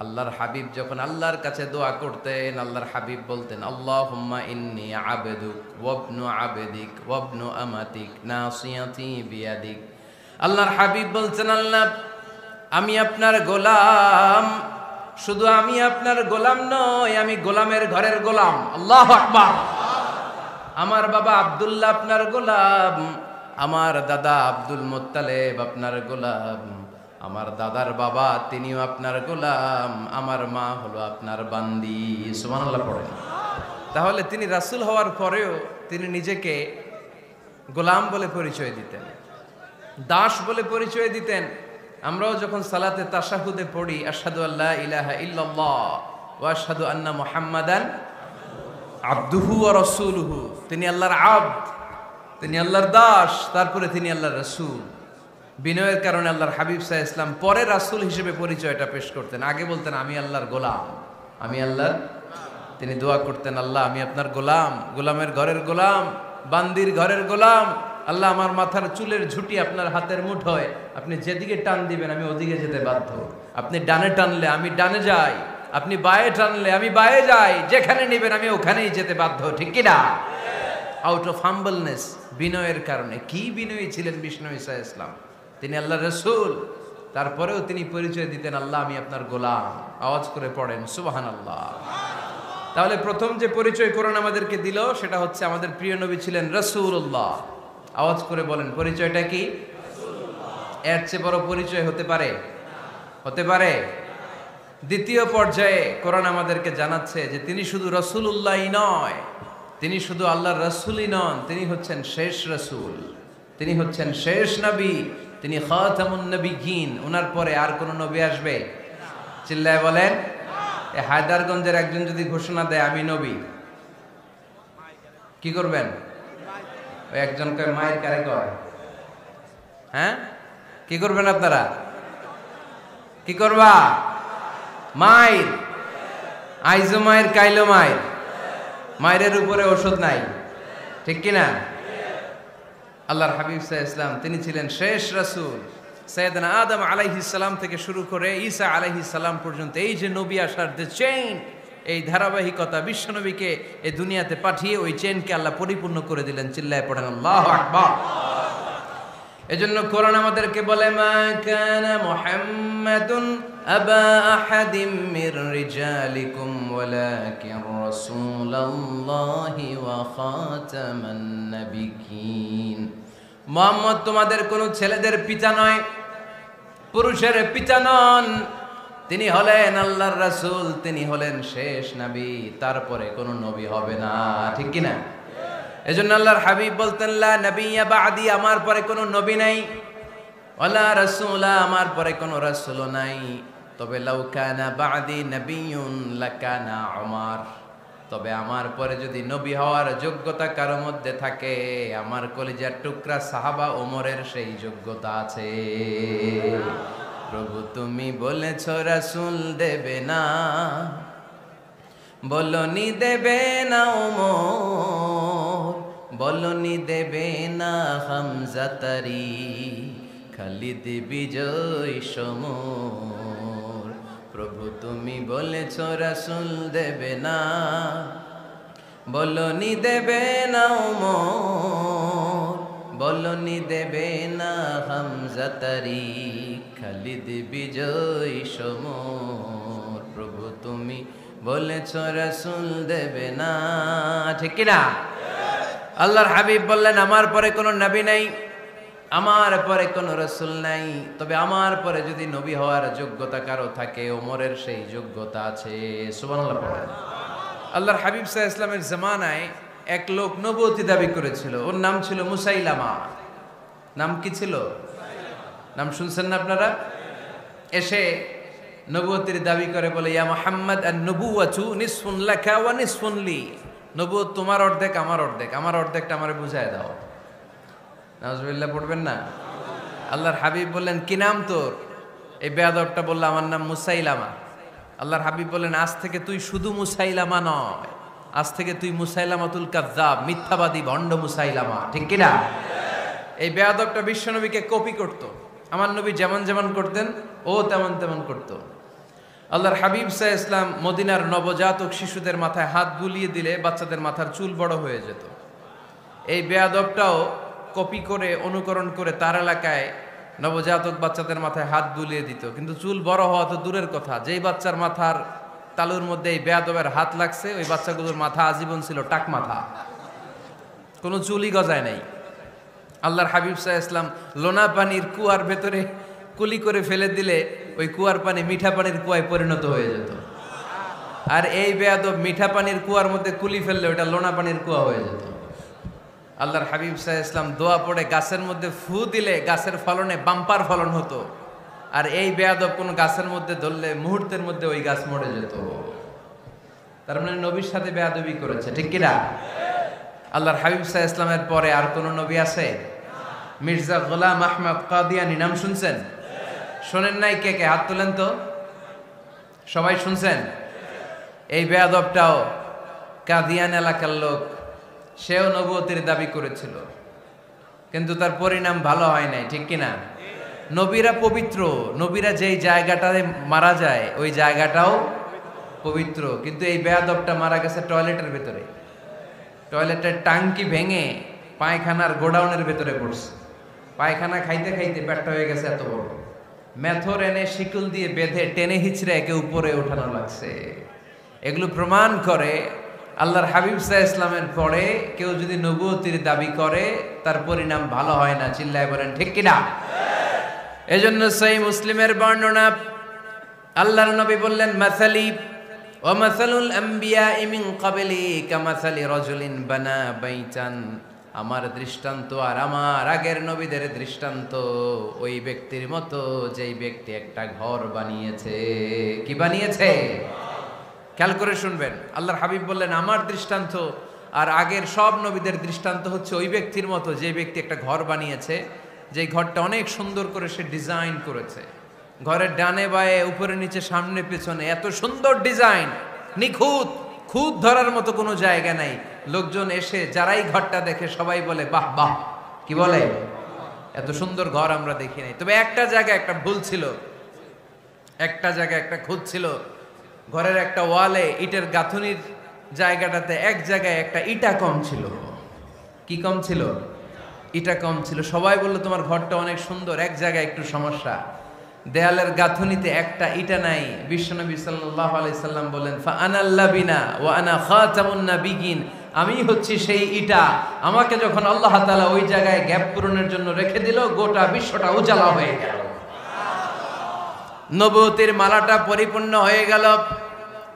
আল্লাহর হাবিব যখন আল্লাহর কাছে দোয়া করতেন, আল্লাহর হাবিব বলতেন, আল্লাহুম্মা ইন্নী আবদুক ওয়াবনু আবদিক ওয়াবনু আমাতিক নাসিয়াতি বিয়াদিক। আল্লাহর হাবিব বলছেন, আল্লাহ আমি আপনার গোলাম, শুধু আমি আপনার গোলাম নই, আমি গোলামের ঘরের গোলাম। আল্লাহু আকবার। আমার বাবা আব্দুল্লাহ আপনার গোলাম, আমার দাদা আব্দুল মুত্তালিব আপনার গোলাম, আমার দাদার বাবা তিনিও আপনার গোলাম, আমার মা হলো আপনার বান্দি। সুবহানাল্লাহ পড়েন। তাহলে তিনি রাসূল হওয়ার পরেও তিনি নিজেকে গোলাম বলে পরিচয় দিতেন, দাস বলে পরিচয় দিতেন। আমরাও যখন সালাতে তাশাহুদে পড়ি, আশহাদু আল্লা ইলাহা ইল্লাল্লাহ ওয়া আশহাদু আন্না মুহাম্মাদান আবদুহু ওয়া রাসূলুহু, তিনি আল্লাহর আবদ, তিনি আল্লাহর দাস, তারপরে তিনি আল্লাহর রাসূল। বিনয়ের কারণে আল্লাহর হাবিব সাল্লাল্লাহু আলাইহি ওয়াসাল্লাম পরে রাসূল হিসেবে পরিচয়টা পেশ করতেন। আগে বলতেন আমি আল্লাহর গোলাম, আমি আল্লাহর। তিনি দোয়া করতেন, আল্লাহ আমি আপনার গোলাম, গোলামের ঘরের গোলাম, বান্দির ঘরের গোলাম। আল্লাহ আমার মাথার চুলের ঝুঁটি আপনার হাতের মুঠোয়, আপনি যেদিকে টান দিবেন আমি ওদিকে যেতে বাধ্য। আপনি ডানে টানলে আমি ডানে যাই, আপনি বায়ে টানলে আমি বায়ে যাই, যেখানে নেবেন আমি ওখানেই যেতে বাধ্য, ঠিক কি না? আউট অফ হাম্বলনেস, বিনয়ের কারণে। কি বিনয়ী ছিলেন বিষ্ণু ঈসা ইসলাম। তিনি আল্লাহর রাসূল, তারপরেও তিনি পরিচয় দিতেন, আল্লাহ আমি আপনার গোলাম। আওয়াজ করে পড়েন সুবহানাল্লাহ। তাহলে প্রথম যে পরিচয় কোরআন আমাদেরকে দিল সেটা হচ্ছে আমাদের প্রিয় নবী ছিলেন রাসূলুল্লাহ। আওয়াজ করে বলেন পরিচয়টা কি? এর চেয়ে বড় পরিচয় হতে পারে? হতে পারে? দ্বিতীয় পর্যায়ে কোরআন আমাদেরকে জানাচ্ছে যে তিনি শুধু রাসূলুল্লাহই নয়, তিনি শুধু আল্লাহর রাসূলই নন, তিনি হচ্ছেন শেষ রাসূল, তিনি হচ্ছেন শেষ নবী, তিনি খাতামুন নবিয়্যিন। ওনার পরে আর কোন নবী আসবে? চিল্লায় বলেন। এই হায়দারগঞ্জের একজন যদি ঘোষণা দেয় আমি নবী, কি করবেন? ওই একজন কয় মায়ের কারে কয়, হ্যাঁ কি করবেন আপনারা? কি করবা? মায়ের আইজো মায়ের কাইলো মায়ের, মায়ের উপরে ওষুধ নাই, ঠিক কিনা? আল্লাহর হাবিব সাল্লাল্লাহু আলাইহি ওয়াসাল্লাম তিনি ছিলেন শেষ রাসূল। সাইয়েদনা আদম আলাইহিস সালাম থেকে শুরু করে ঈসা আলাইহিস সালাম পর্যন্ত এই যে নবী আসার যে চেইন, এই ধারাবাহিকতা, বিশ্ব নবীকে এই দুনিয়াতে পাঠিয়ে ওই চেইনকে আল্লাহ পরিপূর্ণ করে দিলেন। চিল্লায় পড়েন আল্লাহু আকবার। এজন্য কোরআন আমাদেরকে বলে মা কানা মুহাম্মাদুন আবা আহাদিম মির রিজালিকুম ওয়ালাকিন রাসূলুল্লাহি ওয়া খাতামান নাবিয়্যিন। মুহাম্মদ তোমাদের কোন ছেলেদের পিতা নয়, পুরুষের পিতা নন, তিনি হলেন আল্লাহর রাসূল, তিনি হলেন শেষ নবী, তারপরে কোনো নবী হবে না, ঠিক কি না? এজন্য আল্লাহর হাবিব বলতেন লা নবিয়্যা বা'দি, আমার পরে কোনো নবী নাই, ওয়ালা রাসূলা, আমার পরে কোনো রাসূলও নাই। তবে লাউ কানা বা'দি নবিয়্যুন লাকানা উমর, তবে আমার পরে যদি নবী হওয়ার যোগ্যতা কারো মধ্যে থাকে, আমার কলিজার টুকরা সাহাবা ওমরের সেই যোগ্যতা আছে। প্রভু তুমি বলেছ রাসূল দেবে না, বলনি দেবে না ওমর, বলনি দেবে না হামজা তারি, খালিদ বিজয় সমর। প্রভু তুমি বলেছ রাসূল দেবে না, বলনি দেবে না ওমর, বলনি দেবে না হামজা তারি, খালিদ বিজয় সমর। প্রভু তুমি বলেছ রাসূল দেবে না, ঠিক কি না? আল্লাহর হাবিব বললেন আমার পরে কোনো নবী নাই, আমার পরে কোনো রাসূল নাই, তবে আমার পরে যদি নবী হওয়ার যোগ্যতা কারো থাকে, ওমরের সেই যোগ্যতা আছে। সুবহানাল্লাহ পড়েন। আল্লাহর হাবিব সাল্লাল্লাহু আলাইহি ওয়াসাল্লামের জামানায় এক লোক নবুয়তি দাবি করেছিল, ওর নাম ছিল মুসাইলামা। নাম কি ছিল? নাম শুনছেন না আপনারা? এসে নবুয়তির দাবি করে বলে ইয়া মুহাম্মদ আন-নবুওয়াতু নিসফুন লাকা ওয়া নিসফুন লি, নবুয়ত তোমার অর্ধেক আমার অর্ধেক, আমার অর্ধেকটা আমারে বুঝায় দাও। নাউজুবিল্লাহ পড়বেন না? আল্লাহর হাবিব বললেন কি নাম তোর? এই বেয়াদবটা বলল আমার নাম মুসাইলামা। আল্লাহর হাবিব বললেন আজ থেকে তুই শুধু মুসাইলামা নয়, আজ থেকে তুই মুসাইলামাতুল কাযযাব, মিথ্যাবাদী ভণ্ড মুসাইলামা, ঠিক কি না? এই বেয়াদবটা বিশ্বনবীকে কপি করত। আমার নবী যেমন যেমন করতেন ও তেমন তেমন করত। আল্লাহর হাবিব সাল্লাল্লাহু আলাইহি ওয়াসাল্লাম মদিনার নবজাতক শিশুদের মাথায় হাত বুলিয়ে দিলে বাচ্চাদের মাথার চুল বড় হয়ে যেত। এই বেয়াদবটাও কপি করে অনুকরণ করে তার এলাকায় নবজাতক বাচ্চাদের মাথায় হাত বুলিয়ে দিত, কিন্তু চুল বড় হওয়া তো দূরের কথা, যেই বাচ্চার মাথার তালুর মধ্যে এই বেয়াদবের হাত লাগছে ওই বাচ্চাগুলোর মাথা আজীবন ছিল টাক মাথা, কোনো চুলই গজায় নাই। আল্লাহর হাবিব সাল্লাল্লাহু আলাইহি ওয়াসাল্লাম লোনা পানির কুয়ার ভেতরে কুলি করে ফেলে দিলে ওই কুয়ার পানি মিঠা পানির কুয়ায় পরিণত হয়ে যেত। আর এই বেয়াদব মিঠা পানির কুয়ার মধ্যে কুলি ফেললে ওটা লোনা পানির কুয়া হয়ে যেত। আল্লাহর হাবিব সাল্লাল্লাহু আলাইহি ওয়াসাল্লাম দোয়া পড়ে গাছের মধ্যে ফু দিলে গাছের ফলনে বাম্পার ফলন হতো, আর এই বেয়াদব কোন গাছের মধ্যে ধরলে মুহূর্তের মধ্যে ওই গাছ মরে যেত। তার মানে নবীর সাথে বেয়াদবি করেছে, ঠিক কিনা? আল্লাহর হাবিব সাল্লাল্লাহু আলাইহি ওয়াসাল্লামের পরে আর কোন নবী আছে? মির্জা গোলাম আহমদ কাদিয়ানী নাম শুনছেন? শোনেন নাই? কে কে হাত তোলেন তো। সবাই শুনছেন? এই বেয়াদবটাও কাদিয়ান এলাকার লোক, সেও নবুয়তির দাবি করেছিল, কিন্তু তার পরিণাম ভালো হয় নাই, ঠিক কিনা? নবীরা পবিত্র, নবীরা যেই জায়গাটায় মারা যায় ওই জায়গাটাও পবিত্র, কিন্তু এই বেয়াদবটা মারা গেছে টয়লেটের ভেতরে, টয়লেটের টাঙ্কি ভেঙে পায়খানার গোডাউনের ভেতরে পড়ছে। পায়খানা খাইতে খাইতে পেটটা হয়ে গেছে এত বড়, মেথর এনে শিকল দিয়ে বেঁধে টেনে হিচড়ে একে উপরে ওঠানো লাগছে। এগুলো প্রমাণ করে আল্লাহর হাবিব সাল্লাল্লাহু আলাইহি ইসলামের পরে কেউ যদি নবুয়তির দাবি করে তার পরিণাম ভালো হয় না। চিল্লায় বলেন ঠিক কিনা? এজন্য সহিহ মুসলিমের বর্ণনা, আল্লাহর নবী বললেন, মাসালি ওয়া মাসালুল আমবিয়াই মিন ক্বাবলি কামাসালি রাজুলিন বানা বাইতান, আমার দৃষ্টান্ত আর আমার আগের নবীদের দৃষ্টান্ত ওই ব্যক্তির মতো যেই ব্যক্তি একটা ঘর বানিয়েছে। কি বানিয়েছে? খেয়াল করে শুনবেন, আল্লাহর হাবিব বললেন আমার দৃষ্টান্ত আর আগের সব নবীদের দৃষ্টান্ত হচ্ছে ওই ব্যক্তির মতো যে ব্যক্তি একটা ঘর বানিয়েছে, যেই ঘরটা অনেক সুন্দর করে সে ডিজাইন করেছে। ঘরের ডানে বায়ে উপরে নিচে সামনে পেছনে এত সুন্দর ডিজাইন, নিখুঁত, খুঁত ধরার মতো কোনো জায়গা নাই। লোকজন এসে যারাই ঘরটা দেখে সবাই বলে বাহ বাহ। কি বলে? এত সুন্দর ঘর আমরা দেখি নাই। তবে একটা জায়গায় একটা ভুল ছিল, একটা জায়গায় একটা খুঁত ছিল। ঘরের একটা ওয়ালে ইটের গাঁথুনির জায়গাটাতে এক জায়গায় একটা ইটা কম ছিল। কি কম ছিল? ইটা কম ছিল। সবাই বললো তোমার ঘরটা অনেক সুন্দর, এক জায়গায় একটু সমস্যা, দেয়ালের গাঁথুনিতে একটা ইটা নাই। বিশ্বনবী সাল্লাল্লাহু আলাইহি সাল্লাম বলেন, ফা আনাল লাবিনা ওয়া আনা খাতামুন নাবিয়িন, আমি হচ্ছি সেই ইটা। আমাকে যখন আল্লাহ তাআলা ওই জায়গায় গ্যাপ পূরণের জন্য রেখে দিল, গোটা বিশ্বটা উজালা হয়ে গেল, নবুয়তের মালাটা পরিপূর্ণ হয়ে গেল।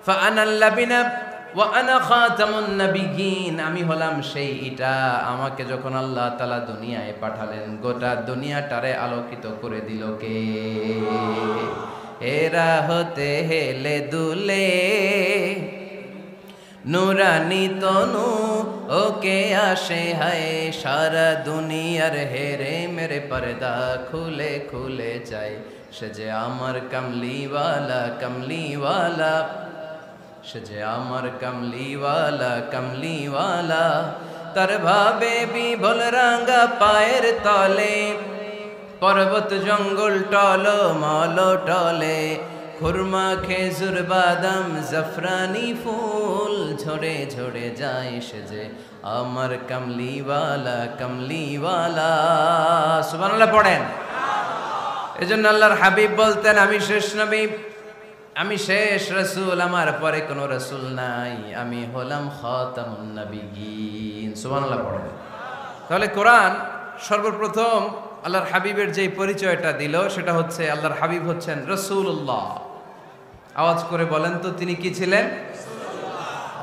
ফা আনাল লাবিনা ওয়া আনা খাতামুন নাবিয়িন, আমি হলাম সেই ইটা। আমাকে যখন আল্লাহ তাআলা দুনিয়ায় পাঠালেন, গোটা দুনিয়াটারে আলোকিত করে দিল কে? এরা হতে হেলে দুলে নুরানি তনু ওকে আসে হায়, সারা দুনিয়ার হেরে মেরে পর্দা খুলে খুলে যায়। সে যে আমার কামলিওয়ালা কামলিওয়ালা, সে যে আমার কামলিওয়ালা কামলিওয়ালা, তার ভাবে বিভোল রাঙ্গা পায়ের তলে, পর্বত জঙ্গল টল মল টলে, খুরমা খেজুর বাদাম জাফরানি ফুল ঝরে ঝরে যায়। সে যে আমার কামলিওয়ালা কামলিওয়ালা। সুবহানাল্লাহ পড়েন। এজন্য আল্লাহর হাবিব বলতেন, আমি শেষ নবী, আমি শেষ রাসূল, আমার পরে কোনো রাসূল নাই, আমি হলাম খাতামুন নাবিয়িন। সুবহানাল্লাহ পড়েন। তাহলে কোরআন সর্বপ্রথম আল্লাহর হাবিবের যে পরিচয়টা দিল সেটা হচ্ছে আল্লাহর হাবিব হচ্ছেন রাসূলুল্লাহ। আওয়াজ করে বলেন তো, তিনি কি ছিলেন?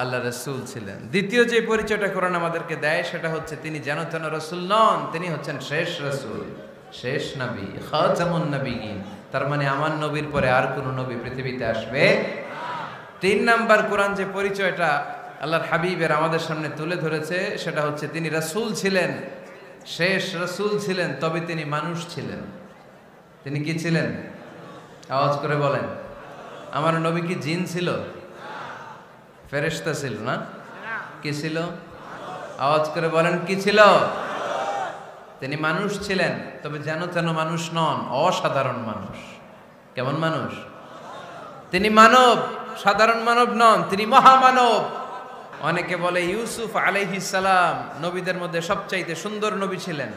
আল্লাহ রাসূল ছিলেন। দ্বিতীয় যে পরিচয়টা কোরআন আমাদেরকে দেয় সেটা হচ্ছে তিনি যেন তেন রাসূল নন, তিনি হচ্ছেন শেষ রাসূল, শেষ নবী, খাতামুন নাবিয়িন। তার মানে আমার নবীর পরে আর কোনো নবী পৃথিবীতে আসবে। তিন নাম্বার কোরআন যে পরিচয়টা আল্লাহর হাবিবের আমাদের সামনে তুলে ধরেছে সেটা হচ্ছে তিনি রাসূল ছিলেন, শেষ রাসূল ছিলেন, তবে তিনি মানুষ ছিলেন। তিনি কি ছিলেন? আওয়াজ করে বলেন। আমার নবী কি জিন ছিল? ফেরেশতা ছিল না? কি ছিল? আওয়াজ করে বলেন, কি ছিল? তিনি মানুষ ছিলেন, তবে যেন তেন মানুষ নন, অসাধারণ মানুষ। কেমন মানুষ? তিনি মানব, সাধারণ মানব নন, তিনি মহামানব। অনেকে বলে ইউসুফ আলাইহিস সালাম নবীদের মধ্যে সবচাইতে সুন্দর নবী ছিলেন,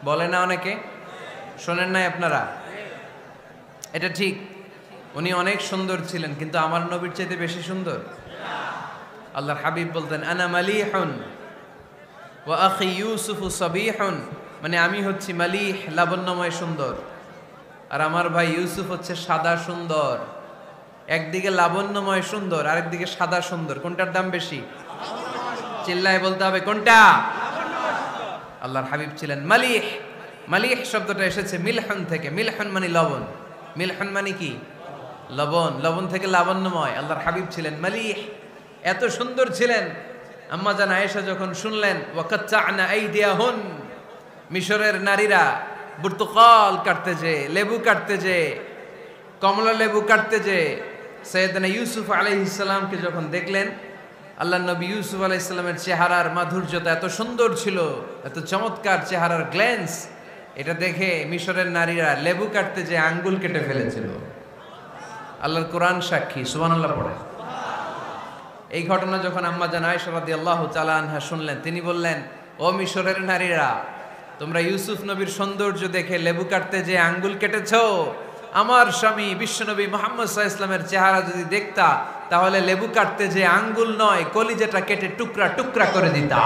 বলে না অনেকে? শোনেন নাই আপনারা? এটা ঠিক, উনি অনেক সুন্দর ছিলেন, কিন্তু আমার নবীর চাইতে বেশি সুন্দর। আল্লাহর হাবিব বলতেন, আনা মালিহুন ওয়া আখি ইউসুফু সাবিহুন, মানে আমি হচ্ছি মালিহ, লাবণ্যময় সুন্দর, আর আমার ভাই ইউসুফ হচ্ছে সাদা সুন্দর। একদিকে লাবণ্যময় সুন্দর, আরেকদিকে সাদা সুন্দর, কোনটার দাম বেশি? চিল্লায় বলতে হবে কোনটা? আল্লাহর হাবিব ছিলেন মালিহ। মালিহ শব্দটা এসেছে মিলহন থেকে। মিলহন মানে লবণ, মিলহন মানে কি? লবণ। লবণ থেকে লাবণ্যময়। আল্লাহর হাবিব ছিলেন মালিহ, এত সুন্দর ছিলেন। আম্মা জান আয়েশা যখন শুনলেন ওয়াকাত্তা'না আইদিয়াহুন, মিশরের নারীরা বুর্তুকাল কাটতে যে, লেবু কাটতে যে, কমলা লেবু কাটতে যে সাইয়েদনা ইউসুফ আলাইহিস সালামকে যখন দেখলেন, আল্লাহর নবী ইউসুফ আলাইহিস সালামের চেহারার মাধুর্যতা এত সুন্দর ছিল, এত চমৎকার চেহারার গ্ল্যান্স, এটা দেখে মিশরের নারীরা লেবু কাটতে যে আঙ্গুল কেটে ফেলেছিল। আল্লাহর কোরআন সাক্ষী। সুবহানাল্লাহ পড়ে। এই ঘটনা যখন আম্মা জান আয়েশা রাদিয়াল্লাহু তাআলা আনহা শুনলেন, তিনি বললেন, ও মিশরের নারীরা, তোমরা ইউসুফ নবীর সৌন্দর্য দেখে লেবু কাটতে যে আঙ্গুল কেটেছো, আমার স্বামী বিশ্বনবী মুহাম্মদ সাল্লাল্লাহু আলাইহি ওয়াসাল্লামের চেহারা যদি দেখতা তাহলে লেবু কাটতে যে আঙ্গুল নয় কলিজাটা কেটে টুকরা টুকরা করে দিতা।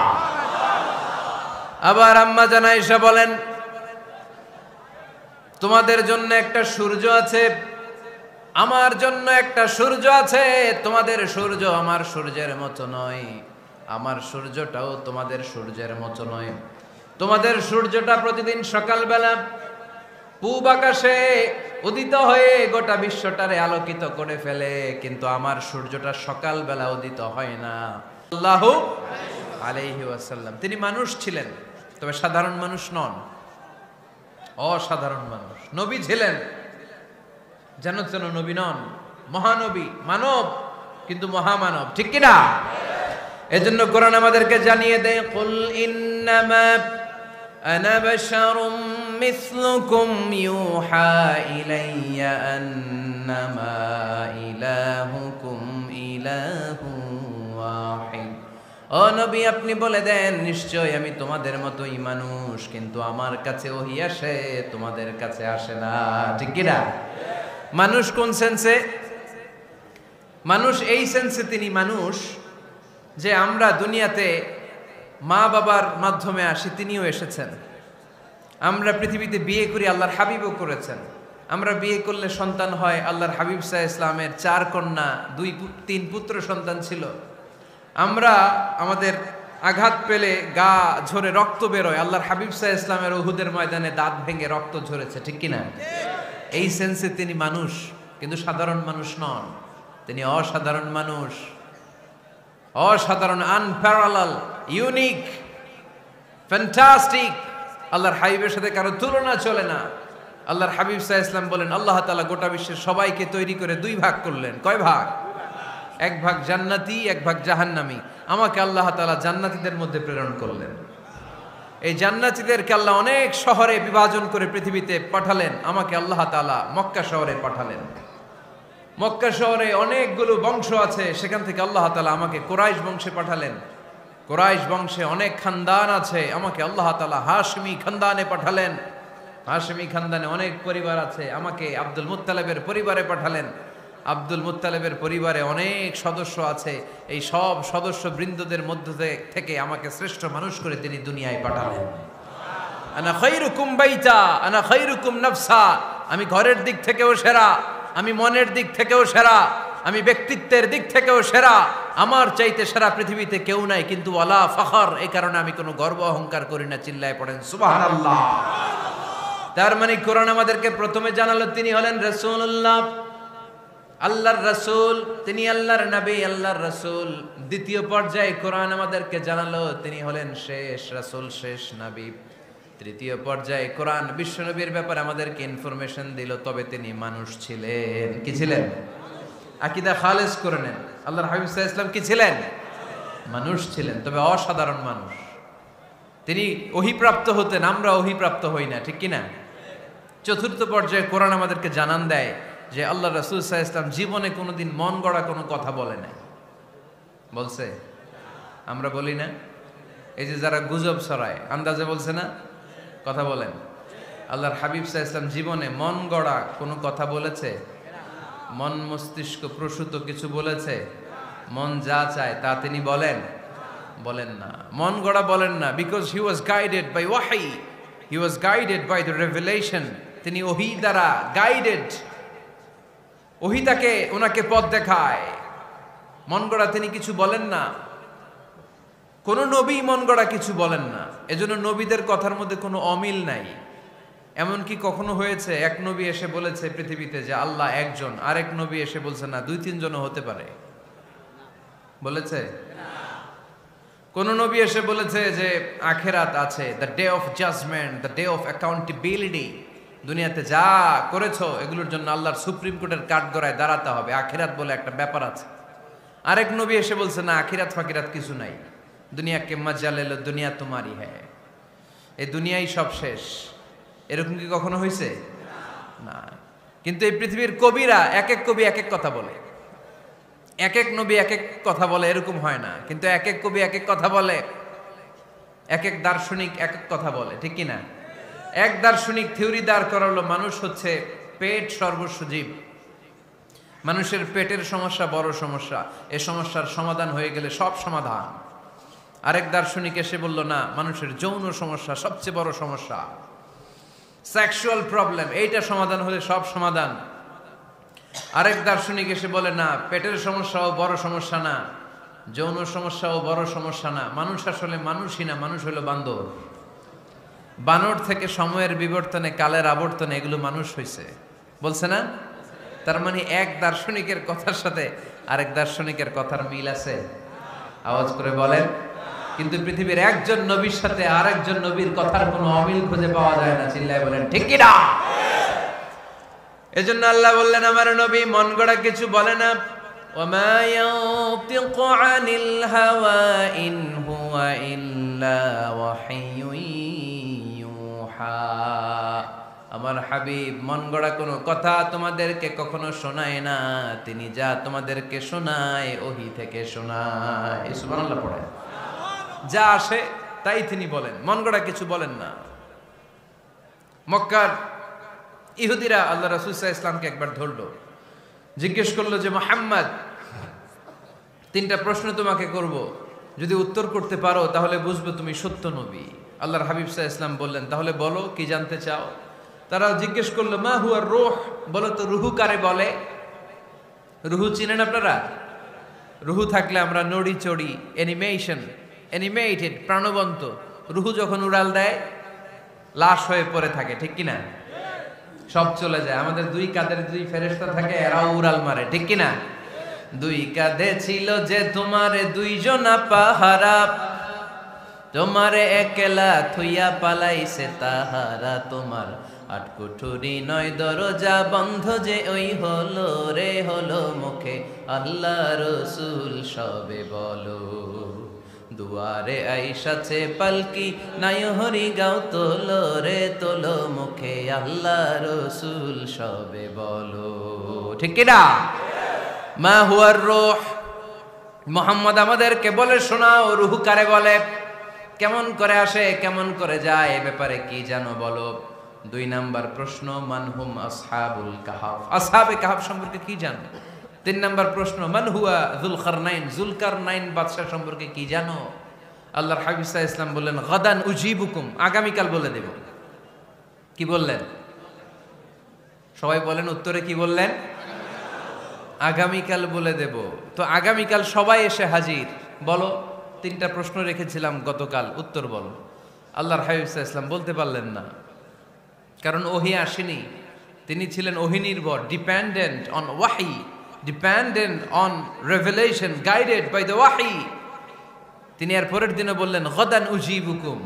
আবার আম্মা জান আয়েশা বলেন, তোমাদের জন্য একটা সূর্য আছে, আমার জন্য একটা সূর্য আছে, তোমাদের সূর্য আমার সূর্যের মতো নয়, আমার সূর্যটাও তোমাদের সূর্যের মতো নয়। তোমাদের সূর্যটা প্রতিদিন সকালবেলা পূব আকাশে উদিত হয়ে গোটা বিশ্বটারে আলোকিত করে ফেলে, কিন্তু আমার সূর্যটা সকালবেলা উদিত হয় না। সাল্লাল্লাহু আলাইহি ওয়াসাল্লাম তিনি মানুষ ছিলেন, তবে সাধারণ মানুষ নন, অসাধারণ মানুষ। নবী ছিলেন, যেন তেন নবী নন, মহানবী, মানব কিন্তু মহামানব, ঠিক কিনা? এজন্য কোরআন আমাদেরকে জানিয়ে দেয়, কুল ইন্নামা আনা বাশারুম মিসলুকুম ইউহা ইলাইয়া আন্নামা ইলাহুকুম ইলাহুন ওয়াহিদ। ও নবী, আপনি বলে দেন, নিশ্চয় আমি তোমাদের মতোই মানুষ, কিন্তু আমার কাছে ওহী আসে, তোমাদের কাছে আসে না, ঠিক কিনা? মানুষ কোন সেন্সে? মানুষ এই সেন্সে তিনি মানুষ যে আমরা দুনিয়াতে মা বাবার মাধ্যমে আসি, তিনিও এসেছেন। আমরা পৃথিবীতে বিয়ে করি, আল্লাহর হাবিবও করেছেন। আমরা বিয়ে করলে সন্তান হয়, আল্লাহর হাবিব সাল্লাল্লাহু আলাইহি ওয়াসাল্লামের 4 কন্যা 3 পুত্র সন্তান ছিল। আমরা আমাদের আঘাত পেলে গা ঝরে রক্ত বেরোয়, আল্লাহর হাবিব সাল্লাল্লাহু আলাইহি ওয়াসাল্লামের উহুদের ময়দানে দাঁত ভেঙে রক্ত ঝরেছে, ঠিক কিনা? এই সেন্সে তিনি মানুষ, কিন্তু সাধারণ মানুষ নন, তিনি অসাধারণ মানুষ, অসাধারণ, আনপ্যারালাল, ইউনিক, ফ্যান্টাস্টিক। আল্লাহর হাবিবের সাথে কারো তুলনা চলে না। আল্লাহর হাবিব সাল্লাল্লাহু আলাইহি ওয়াসাল্লাম বলেন, আল্লাহ তাআলা গোটা বিশ্বের সবাইকে তৈরি করে 2 ভাগ করলেন। কয় ভাগ? 1 ভাগ জান্নাতি, 1 ভাগ জাহান্নামী। আমাকে আল্লাহ তাআলা জান্নাতীদের মধ্যে প্রেরণ করলেন। এই জান্নাতীদেরকে আল্লাহ অনেক শহরে বিভাজন করে পৃথিবীতে পাঠালেন, আমাকে আল্লাহ তাআলা মক্কা শহরে পাঠালেন। মক্কা শহরে অনেকগুলো বংশ আছে, সেখান থেকে আল্লাহ তাআলা আমাকে কুরাইশ বংশে পাঠালেন। কুরাইশ বংশে অনেক খানদান আছে, আমাকে আল্লাহ তাআলা হাশমি খানদানে পাঠালেন। হাশমি খানদানে অনেক পরিবার আছে, আমাকে আব্দুল মুত্তালিবের পরিবারে পাঠালেন। আব্দুল মুত্তালিবের পরিবারে অনেক সদস্য আছে, এই সব সদস্য বৃন্দদের মধ্যে থেকে আমাকে শ্রেষ্ঠ মানুষ করে তিনি দুনিয়ায় পাঠালেন। আনা খায়রুকুম বাইতা আনা খায়রুকুম নাফসা, আমি ঘরের দিক থেকেও সেরা, আমি মনের দিক থেকেও সেরা, আমি ব্যক্তিত্বের দিক থেকেও সেরা, আমার চাইতে সেরা পৃথিবীতে কেউ নাই, কিন্তু ওয়ালা ফখর, এই কারণে আমি কোনো গর্ব অহংকার করি না। চিল্লায় পড়েন সুবহানাল্লাহ। তার মানে কোরআন আমাদেরকে প্রথমে জানালো তিনি হলেন রাসূলুল্লাহ, আল্লাহর রাসূল, তিনি আল্লাহর নবী, আল্লাহর রাসূল। দ্বিতীয় পর্যায়ে কোরআন আমাদেরকে জানালো তিনি হলেন শেষ রাসূল, শেষ নবী। তৃতীয় পর্যায়ে কোরআন বিশ্বনবীর ব্যাপারে আমাদেরকে ইনফরমেশন দিল, তবে তিনি মানুষ ছিলেন। কি ছিলেন? আকীদা খালেস করে নেন, আল্লাহর হাবিব সাল্লাল্লাহু আলাইহি ওয়াসাল্লাম কি ছিলেন? মানুষ ছিলেন, তবে অসাধারণ মানুষ। তিনি ওহীপ্রাপ্ত হতেন, আমরা ওহীপ্রাপ্ত হই না, ঠিক কিনা? চতুর্থ পর্যায়ে কোরআন আমাদেরকে জানান দেয় যে আল্লাহ রাসূল সাল্লাল্লাহু আলাইহি ওয়াসাল্লাম জীবনে কোনোদিন মন গড়া কোনো কথা বলে নাই। বলছে? আমরা বলি না? এই যে যারা গুজব ছড়ায়, আন্দাজে বলছে না? কথা বলেন। আল্লাহর হাবিব সাল্লাল্লাহু আলাইহি ওয়াসাল্লাম জীবনে মন গড়া কোনো কথা বলেছে? মন মস্তিষ্ক প্রসূত কিছু বলেছে? মন যা চায় তা তিনি বলেন? বলেন না, মন গড়া বলেন না। Because he was guided by ওয়াহি, he was guided by the revelation. তিনি ওহী দ্বারা গাইডেড, ওহী তাকে ওনাকে পথ দেখায়। মন গড়া তিনি কিছু বলেন না, কোন নবী মন গড়া কিছু বলেন না। এজন্য নবীদের কথার মধ্যে কোনো অমিল নাই। এমনকি কখনো হয়েছে এক নবী এসে বলেছে পৃথিবীতে যে আল্লাহ একজন, আরেক নবী এসে বলছে না 2-3 জনও হতে পারে? বলেছে? কোন নবী এসে বলেছে যে আখিরাত আছে, the day of judgment, the day of accountability, দুনিয়াতে যা করেছো এগুলোর জন্য আল্লাহর সুপ্রিম কোর্টের কাঠগড়ায় দাঁড়াতে হবে, আখিরাত বলে একটা ব্যাপার আছে? আরেক নবী এসে বলছে না, আখিরাত ফাকিরাত কিছু নাই, দুনিয়াকে মজা লেলো, দুনিয়া তোমারই হ্যাঁ, এই দুনিয়াই সব শেষ। এরকম কি কখনো হয়েছে? না। কিন্তু এই পৃথিবীর কবিরা, এক এক কবি এক এক কথা বলে, এক এক নবী এক এক কথা বলে, এরকম হয় না। কিন্তু এক এক কবি এক এক কথা বলে, এক এক দার্শনিক এক এক কথা বলে, ঠিক কিনা? এক দার্শনিক থিওরি দাঁড় করালো মানুষ হচ্ছে পেট সর্বস্ব জীব। মানুষের পেটের সমস্যা বড় সমস্যা, এ সমস্যার সমাধান হয়ে গেলে সব সমাধান। আরেক দার্শনিক এসে বলল না, মানুষের যৌন সমস্যা সবচেয়ে বড় সমস্যা, সেক্সুয়াল প্রবলেম, এইটা সমাধান হলে সব সমাধান। আরেক দার্শনিক এসে বলে না, পেটের সমস্যাও বড় সমস্যা না, যৌন সমস্যাও বড় সমস্যা না, মানুষ আসলে মানুষই না, মানুষ হলো বান্দর। বানর থেকে সময়ের বিবর্তনে, কালের আবর্তনে এগুলো মানুষ হয়েছে, বলছে না? তার মানে এক দার্শনিকের কথার সাথে আরেক দার্শনিকের কথার মিল আছে? আওয়াজ করে বলেন। কিন্তু পৃথিবীর একজন নবীর সাথে আরেকজন নবীর কথার কোনো অমিল খুঁজে পাওয়া যায় না। চিল্লায় বলেন ঠিক কি না? এজন্য আল্লাহ বললেন, আমার নবী মন গড়া কিছু বলে না। ওয়ামা ইয়ানতিকু আনিল হাওয়া ইন হুয়া ইল্লা ওয়াহিয়ুন ইউহা। আমার হাবিব মন গড়া কোনো কথা তোমাদেরকে কখনো শোনায় না, তিনি যা তোমাদেরকে শোনায় ওহী থেকে শোনায়। সুবহানাল্লাহ পড়ে। যা আসে তাই তিনি বলেন, মন গড়া কিছু বলেন না। মক্কার ইহুদিরা আল্লাহ রাসূল সাল্লাল্লাহু আলাইহি ওয়াসাল্লামকে একবার ধরলো, জিজ্ঞেস করলো যে মুহাম্মদ, তিনটা প্রশ্ন তোমাকে করব, যদি উত্তর করতে পারো তাহলে বুঝবো তুমি সত্য নবী। আল্লাহর হাবিব সাল্লাল্লাহু আলাইহি ওয়াসাল্লাম বললেন, তাহলে বলো কি জানতে চাও? তারা জিজ্ঞেস করলো মা হুয়ার রূহ, বলো তো রুহু কারে বলে? রুহু চিনেন আপনারা? রুহু থাকলে আমরা নড়ি চড়ি, অ্যানিমেটেড, প্রাণবন্ত। রুহু যখন উড়াল দেয় লাশ হয়ে পড়ে থাকে, ঠিক কিনা? সব চলে যায়। আমাদের দুই কাঁধের দুই ফেরেশতা থাকে, এরাও উড়াল মারে, ঠিক কিনা? দুই কাঁধে ছিল যে তোমারে দুইজনা পাহারা, তোমারে একলা থুইয়া পালাইছে তাহারা। তোমার আট কুঠুরি নয় দরজা বন্ধ যে ওই হলো রে হলো মুখে আল্লাহ রসুল সবে বলো। দুয়ারে আইসাছে পালকি নাই হরি গাও তোলো রে তোলো মুখে আল্লাহ রসুল সবে বলো, ঠিক কিনা? মা হুয়ার রূহ, মুহাম্মদ আমাদেরকে বলে শোনাও রুহু কারে বলে, কেমন করে আসে, কেমন করে যায়, এ ব্যাপারে কি জানো বলো। দুই নাম্বার প্রশ্ন, মানহুম আসহাবুল কাহাফ, আসহাবে কাহাফ সম্পর্কে কি জানো? তিন নাম্বার প্রশ্ন, মান হুয়া যুলকারনাইন, যুলকারনাইন বাদশা সম্পর্কে কি জানো? আল্লাহর হাবিব সাল্লাল্লাহু আলাইহি ওয়াসাল্লাম বললেন, গাদান উজিবুকুম, আগামীকাল বলে দেব। কি বললেন? সবাই বলেন উত্তরে কি বললেন? আগামীকাল বলে দেব। তো আগামীকাল সবাই এসে হাজির। বলো, তিনটা প্রশ্ন রেখেছিলাম গতকাল, উত্তর বলো। আল্লাহর হাবিব সাল্লাল্লাহু আলাইহি ওয়াসাল্লাম বলতে পারলেন না, কারণ ওহী আসেনি। তিনি ছিলেন ওহী নির্ভর, ডিপেন্ডেন্ট অন ওয়াহি, dependent on revelation, guided by the ওয়াহি। তিনি এর পরের দিনে বললেন গাদান উজিবুকুম,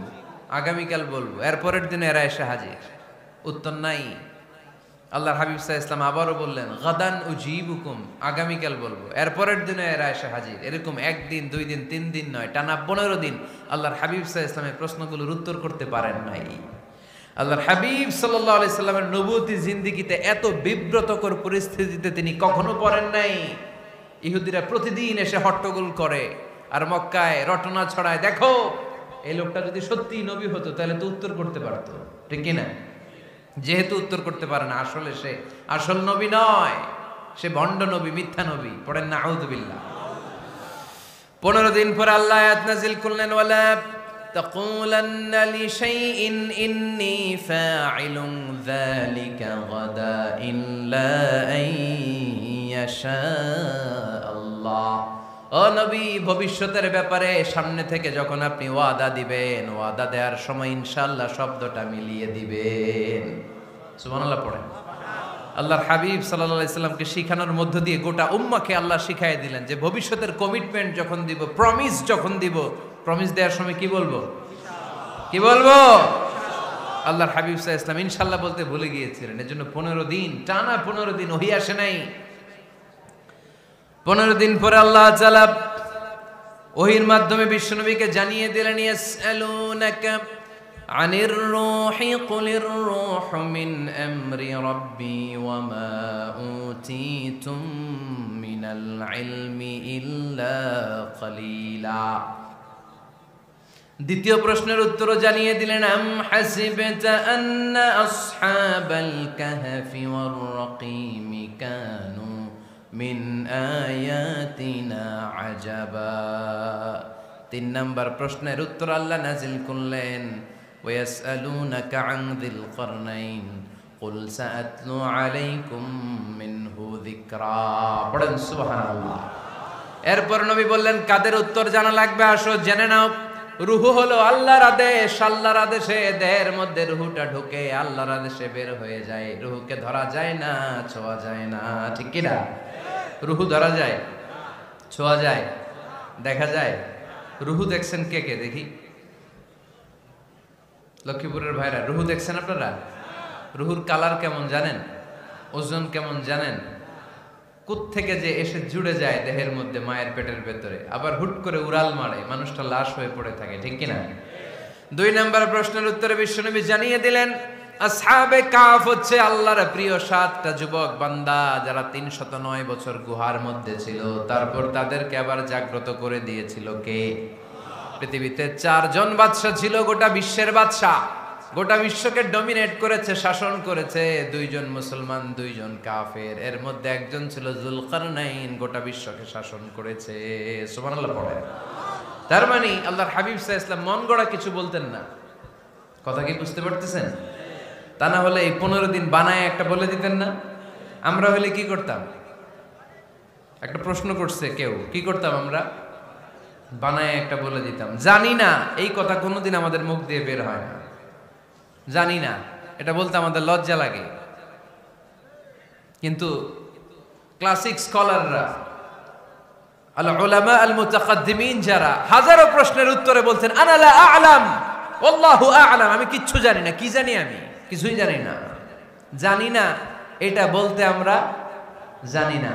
আগামীকাল বলবো। এর পরের দিনে এরা এসে হাজির, উত্তর নাই। আল্লাহর হাবিব সাল্লাল্লাহু আলাইহি ওয়াসাল্লাম আবারও বললেন গাদান উজিবুকুম, আগামীকাল বলবো। এর পরের দিনে এরা এসে হাজির। এরকম একদিন, দুই দিন, তিন দিন নয়, টানা 15 দিন আল্লাহর হাবিব সাল্লাল্লাহু আলাইহি ওয়াসাল্লামের প্রশ্নগুলোর উত্তর করতে পারেন নাই। আল্লাহর হাবিব সাল্লাল্লাহু আলাইহি সাল্লামের নবুয়তি জিন্দেগিতে এত বিব্রতকর পরিস্থিতিতে তিনি কখনো পড়েন নাই। ইহুদিরা প্রতিদিন এসে হট্টগোল করে আর মক্কায় রটনা ছড়ায়, দেখো এই লোকটা যদি সত্যিই নবী হতো তাহলে তো উত্তর করতে পারতো, ঠিক কিনা? যেহেতু উত্তর করতে পারে না, আসলে সে আসল নবী নয়, সে ভণ্ড নবী, মিথ্যা নবী। পড়েন না আউযুবিল্লাহ। 15 দিন পর আল্লাহ আয়াত নাযিল করলেন, ওয়ালা তাকুলান্না লিশাইইন ইন্নী ফাইলুন যালিকা গাদা ইল্লা আইয়াশা আল্লাহ। ও নবী, ভবিষ্যতের ব্যাপারে সামনে থেকে যখন আপনি ওয়াদা দিবেন, ওয়াদা দেওয়ার সময় ইনশাআল্লাহ শব্দটা মিলিয়ে দিবেন। সুবহানাল্লাহ পড়েন। আল্লাহর হাবিব সাল্লাল্লাহু আলাইহি সাল্লামকে শিখানোর মধ্য দিয়ে গোটা উম্মাহকে আল্লাহ শিখাইয়ে দিলেন যে ভবিষ্যতের কমিটমেন্ট যখন দিব, প্রমিস যখন দিব, প্রমিস দেওয়ার সময় কি বলবো? কি বলবো? আল্লাহর হাবিব সাল্লাল্লাহু আলাইহি সাল্লাম ইনশাআল্লাহ বলতে ভুলে গিয়েছিলেন। এজন্য 15 দিন, টানা 15 দিন ওহী আসে নাই। 15 দিন পরে আল্লাহ তাআলা ওহীর মাধ্যমে বিশ্বনবীকে জানিয়ে দিলেন, ইয়াসআলুনাকা আনির রূহি কুলির রূহু মিন আমরি রাব্বি ওয়া মা উতীতুম মিনাল ইলমি ইল্লা কালিলা। দ্বিতীয় প্রশ্নের উত্তরও জানিয়ে দিলেন, আম হাসিবতা আন্না আসহাবাল কাহফি ওয়ার রাকিম কানু মিন আয়াতিনা আজাবা। 3 নম্বর প্রশ্নের উত্তর আল্লাহ নাজিল করলেন, ওয়াসআলুনাকা আন যিল কারনাইন কুল সাআতলু আলাইকুম মিনহু যিকরা। পড়েন সুবহানাল্লাহ। এরপর নবী বললেন, কাদের উত্তর জানা লাগবে, আসো জেনে নাও। রুহু হলো আল্লাহর আদেশ, আল্লাহর আদেশে দেহের মধ্যে রুহুটা ঢুকে আল্লাহর আদেশে বের হয়ে যায়। রুহুকে ধরা যায় না, ছোঁয়া যায় না, ঠিক কি না? রুহু ধরা যায়, ছোঁয়া যায়, দেখা যায়? রুহু দেখছেন কে কে? দেখি লক্ষ্মীপুরের ভাইরা, রুহু দেখছেন আপনারা? রুহুর কালার কেমন জানেন? ওজন কেমন জানেন? কোত্থেকে যে এসে জুড়ে যায় দেহের মধ্যে, মায়ের পেটের ভেতরে, আবার হুট করে উড়াল মারে, মানুষটা লাশ হয়ে পড়ে থাকে, ঠিক কিনা? 2 নম্বর প্রশ্নের উত্তরে বিশ্বনবী জানিয়ে দিলেন, আসহাবে কাফ হচ্ছে আল্লাহর প্রিয় 7টা যুবক বান্দা, যারা 309 বছর গুহার মধ্যে ছিল। তারপর তাদেরকে আবার জাগ্রত করে দিয়েছিল কে? পৃথিবীতে 4 জন বাদশা ছিল, গোটা বিশ্বের বাদশা, গোটা বিশ্বকে ডমিনেট করেছে, শাসন করেছে। 2 জন মুসলমান, 2 জন কাফের। এর মধ্যে একজন ছিল যুলকারনাইন, গোটা বিশ্বকে শাসন করেছে। সুবহানাল্লাহ পড়ে। তার মানে আল্লাহর হাবিব সাল্লাল্লাহু আলাইহি ওয়াসাল্লাম মন গড়া কিছু বলতেন না। কথা কি বুঝতে পারতেছেন? তা না হলে এই 15 দিন বানায় একটা বলে দিতেন না? আমরা হলে কি করতাম? একটা প্রশ্ন করছে কেউ, কি করতাম আমরা? বানায় একটা বলে দিতাম। জানি না, এই কথা কোনোদিন আমাদের মুখ দিয়ে বের হয় না। জানি না, এটা বলতে আমাদের লজ্জা লাগে। কিন্তু ক্লাসিক স্কলাররা, আল উলামা আল মুতাকাদ্দিমিন, যারা হাজারো প্রশ্নের উত্তরে বলছেন, আনা লা আ'লাম ওয়াল্লাহু আ'লাম, আমি কিচ্ছু জানি না। কি জানি? আমি কিছুই জানি না। জানি না এটা বলতে আমরা জানি না,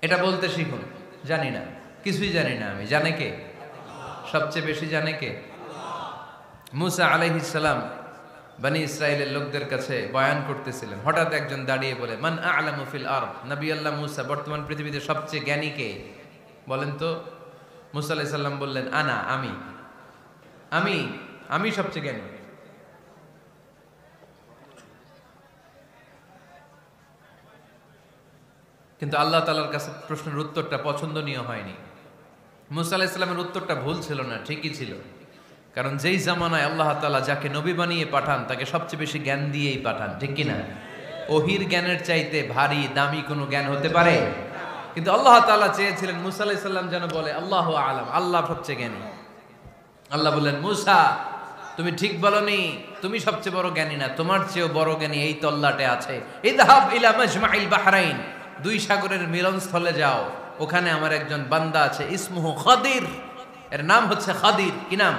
এটা বলতে শিখুন। জানি না, কিছুই জানি না আমি। জানে কে? সবচেয়ে বেশি জানে কে? মুসা আলাইহিস সালাম বনি ইসরাইলের লোকদের কাছে বয়ান করতেছিলেন। হঠাৎ একজন দাঁড়িয়ে বলে, মান আ'লামু ফিল আরদ। নবী আল্লাহ মুসা, বর্তমান পৃথিবীতে সবচেয়ে জ্ঞানী কে বলেন তো? মুসা আলাইহিস সালাম বললেন, আনা, আমি আমি আমি সবচেয়ে জ্ঞানী। কিন্তু আল্লাহ তাআলার কাছে প্রশ্নের উত্তরটা পছন্দনীয় হয়নি। মুসা আলাইহিস সালামের উত্তরটা ভুল ছিল না, ঠিকই ছিল। কারণ যেই জামানায় আল্লাহ তাআলা যাকে নবী বানিয়ে পাঠান, তাকে সবচেয়ে বেশি জ্ঞান দিয়েই পাঠান, ঠিক কিনা? ওহির জ্ঞানের চাইতে ভারী দামি কোনো জ্ঞান হতে পারে? কিন্তু আল্লাহ তাআলা চেয়েছিলেন মুসা আলাইহিস সালাম যেন বলে, আল্লাহু আ'লাম, আল্লাহ সবচেয়ে জ্ঞানী। আল্লাহ বললেন, মুসা তুমি ঠিক বলনি, তুমি সবচেয়ে বড় জ্ঞানী না, তোমার চেয়েও বড় জ্ঞানী এই তল্লাটে আছে। ইযহাব ইলা মাজমাইল বাহরাইন, 2 সাগরের মিলনস্থলে যাও, ওখানে আমার একজন বান্দা আছে, ইসমুহু খাদির, এর নাম হচ্ছে খাদির। কি নাম?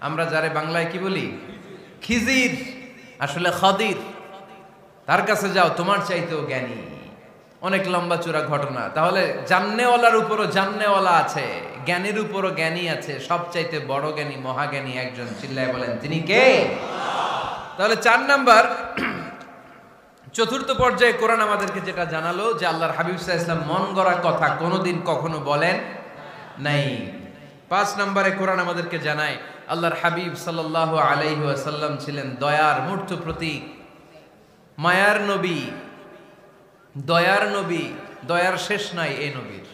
আমরা যারে বাংলায় কি বলি? খিজির, আসলে খাদির। তার কাছে যাও, তোমার চাইতেও জ্ঞানী। অনেক লম্বা চূড়া ঘটনা। তাহলে জান্নেওয়ালার উপরও জান্নেওয়ালা আছে, জ্ঞানীর উপরও জ্ঞানী আছে। সবচাইতে বড় জ্ঞানী, মহাজ্ঞানী একজন, চিল্লায় বলেন তিনি কে? তাহলে 4 নাম্বার, চতুর্থ পর্যায়ে কোরআন আমাদেরকে যেটা জানালো, যে আল্লাহর হাবিব সাল্লাল্লাহু আলাইহি ওয়াসাল্লাম মন গড়া কথা কোনোদিন কখনো বলেন নাই। 5 নম্বরে কোরআন আমাদেরকে জানায়, আল্লাহর হাবিব সাল্লাল্লাহু আলাইহি ওয়াসাল্লাম ছিলেন দয়ার মূর্ত প্রতীক, মায়ার নবী, দয়ার নবী। দয়ার শেষ নাই এই নবীর।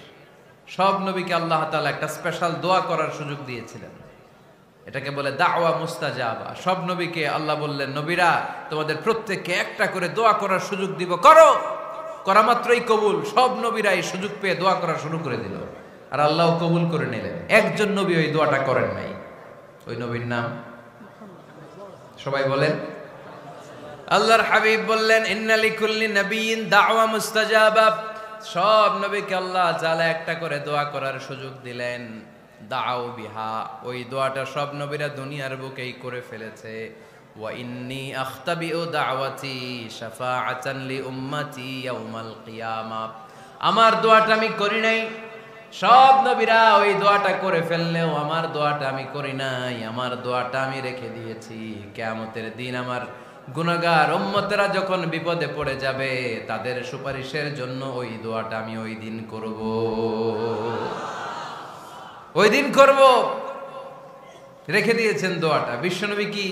সব নবীকে আল্লাহ তাআলা একটা স্পেশাল দোয়া করার সুযোগ দিয়েছিলেন, এটাকে বলে দাওয়া মুস্তাজাবা। সব নবীকে আল্লাহ বললেন, নবীরা তোমাদের প্রত্যেককে একটা করে দোয়া করার সুযোগ দিব, করো। করা মাত্রই কবুল। সব নবীরা এই সুযোগ পেয়ে দোয়া করা শুরু করে দিল, আর আল্লাহ কবুল করে নিলেন। একজন নবী ওই দোয়াটা করেন নাই। ওই নবীর নাম সবাই বলেন। আল্লাহর হাবিব বললেন, ইন্না লিকুল্লি নাবিয়্যিন দাওয়া মুস্তাজাবা। সব নবীকে আল্লাহ তাআলা একটা করে দোয়া করার সুযোগ দিলেন। দাও বিহা, ওই দোয়াটা সব নবীরা দুনিয়ার বুকেই করে ফেলেছে। ওয়া ইন্নী আখতাবিউ দাওয়াতি শাফাআতান লি উম্মতি ইয়াউমাল কিয়ামা। আমার দোয়াটা আমি করি নাই, সব নবীরা ওই দোয়াটা করে ফেললেও আমার দোয়াটা আমি করি নাই। আমার দোয়াটা আমি রেখে দিয়েছি, কিয়ামতের দিন আমার গুনাহগার উম্মতেরা যখন বিপদে পড়ে যাবে, তাদের সুপারিশের জন্য ওই দোয়াটা আমি ওই দিন করব, ওই দিন করব। রেখে দিয়েছেন দোয়াটা। বিশ্বনবী কি